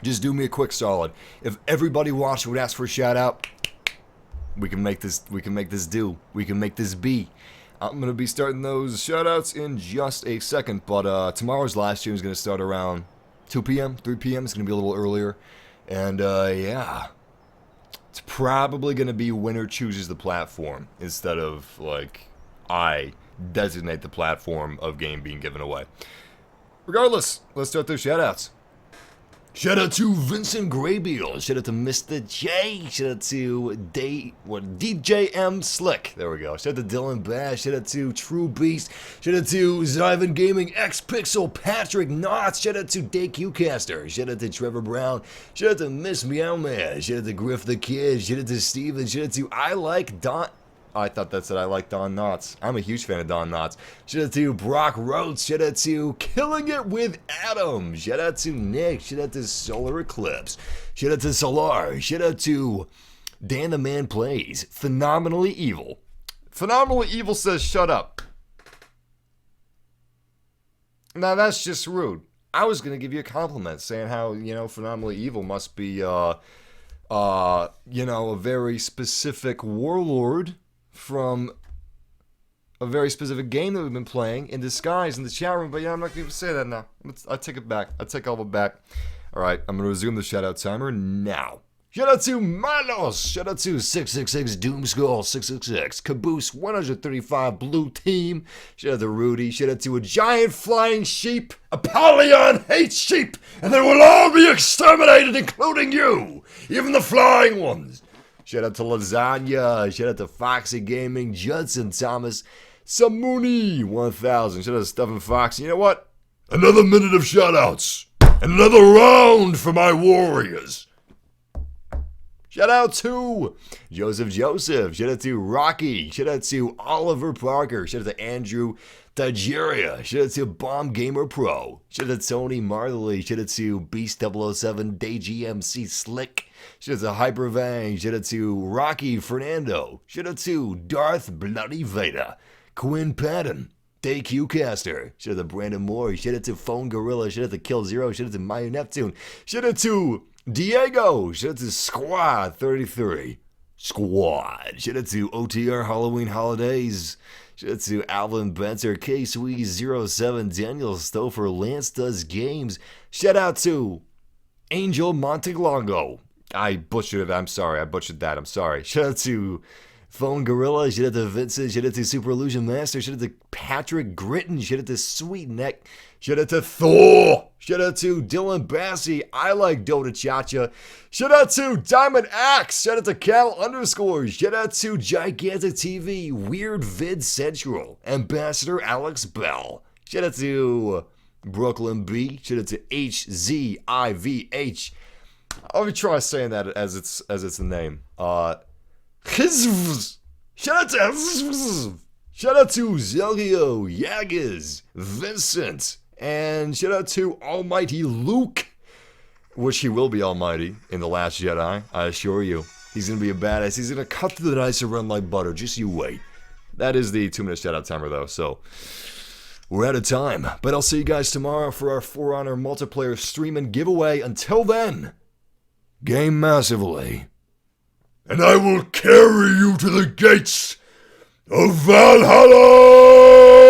Just do me a quick solid. If everybody watching would ask for a shoutout, we can make this do. We can make this be. I'm going to be starting those shoutouts in just a second, but tomorrow's live stream is going to start around 2 p.m., 3 p.m. It's going to be a little earlier. And, yeah. It's probably going to be winner chooses the platform instead of, like, I designate the platform of game being given away. Regardless, let's start those shoutouts. Shout out to Vincent Graybeard. Shout out to Mr. J. Shout out to DJ M Slick. There we go. Shout out to Dylan Bash. Shout out to True Beast. Shout out to Zyvan Gaming, X Pixel, Patrick Knotts. Shout out to DayQcaster. Shout out to Trevor Brown. Shout out to Miss Meow Man. Shout out to Griff the Kid. Shout out to Steven. Shout out to I Like Don. I thought that said I like Don Knotts. I'm a huge fan of Don Knotts. Shout out to Brock Rhodes. Shout out to Killing It with Adam. Shout out to Nick. Shout out to Solar Eclipse. Shout out to Solar. Shout out to Dan the Man Plays. Phenomenally Evil. Phenomenally Evil says shut up. Now that's just rude. I was going to give you a compliment saying how, Phenomenally Evil must be, a very specific warlord from a very specific game that we've been playing in disguise in the chat room, but I'm not going to say that now. I take it back. I take all of it back. Alright, I'm going to resume the shout-out timer now. Shout out to Manos! Shout out to 666 Doomskull 666 Caboose 135 Blue Team. Shout out to Rudy. Shout out to a giant flying sheep. Apollon hates sheep, and they will all be exterminated, including you, even the flying ones. Shout out to Lasagna. Shout out to Foxy Gaming, Judson Thomas, Samuni 1000. Shout out to Stuff and Fox. You know what? Another minute of shout-outs, and another round for my warriors. Shout out to Joseph. Shout out to Rocky. Shout out to Oliver Parker. Shout out to Andrew Nigeria. Shout out to Bomb Gamer Pro. Shout out to Tony Marley. Shout out to Beast 007, Day GMC Slick. Shout out to Hypervang. Shout out to Rocky Fernando. Shout out to Darth Bloody Vader. Quinn Patton. DayQcaster. Shout out to Brandon Moore. Shout out to Phone Gorilla. Shout out to Kill Zero. Shout out to Maya Neptune. Shout out to Diego. Shout out to Squad 33. Squad. Shout out to OTR Halloween Holidays. Shout out to Alvin Benzer, K-Sweet07, Daniel Stouffer, Lance Does Games. Shout out to Angel Montelongo. I butchered it. I'm sorry. I butchered that. I'm sorry. Shout out to Phone Gorilla. Shout out to Vincent. Shout out to Super Illusion Master. Shout out to Patrick Gritton. Shout out to Sweet Neck. Shout out to Thor. Shout out to Dylan Bassey. I Like Dota Chacha. Shout out to Diamond Axe. Shout out to Cal _. Shout out to Gigantic TV. Weird Vid Central. Ambassador Alex Bell. Shout out to Brooklyn B. Shout out to HZIVH. I'll be trying saying that as it's the name. Shout out to Shout out to Zelgio, Yagas, Vincent, and shout out to Almighty Luke, which he will be almighty in The Last Jedi, I assure you. He's going to be a badass. He's going to cut through the ice and run like butter. Just you wait. That is the 2-minute shout-out timer, though, so we're out of time. But I'll see you guys tomorrow for our For Honor multiplayer stream and giveaway. Until then, game massively, and I will carry you to the gates of Valhalla!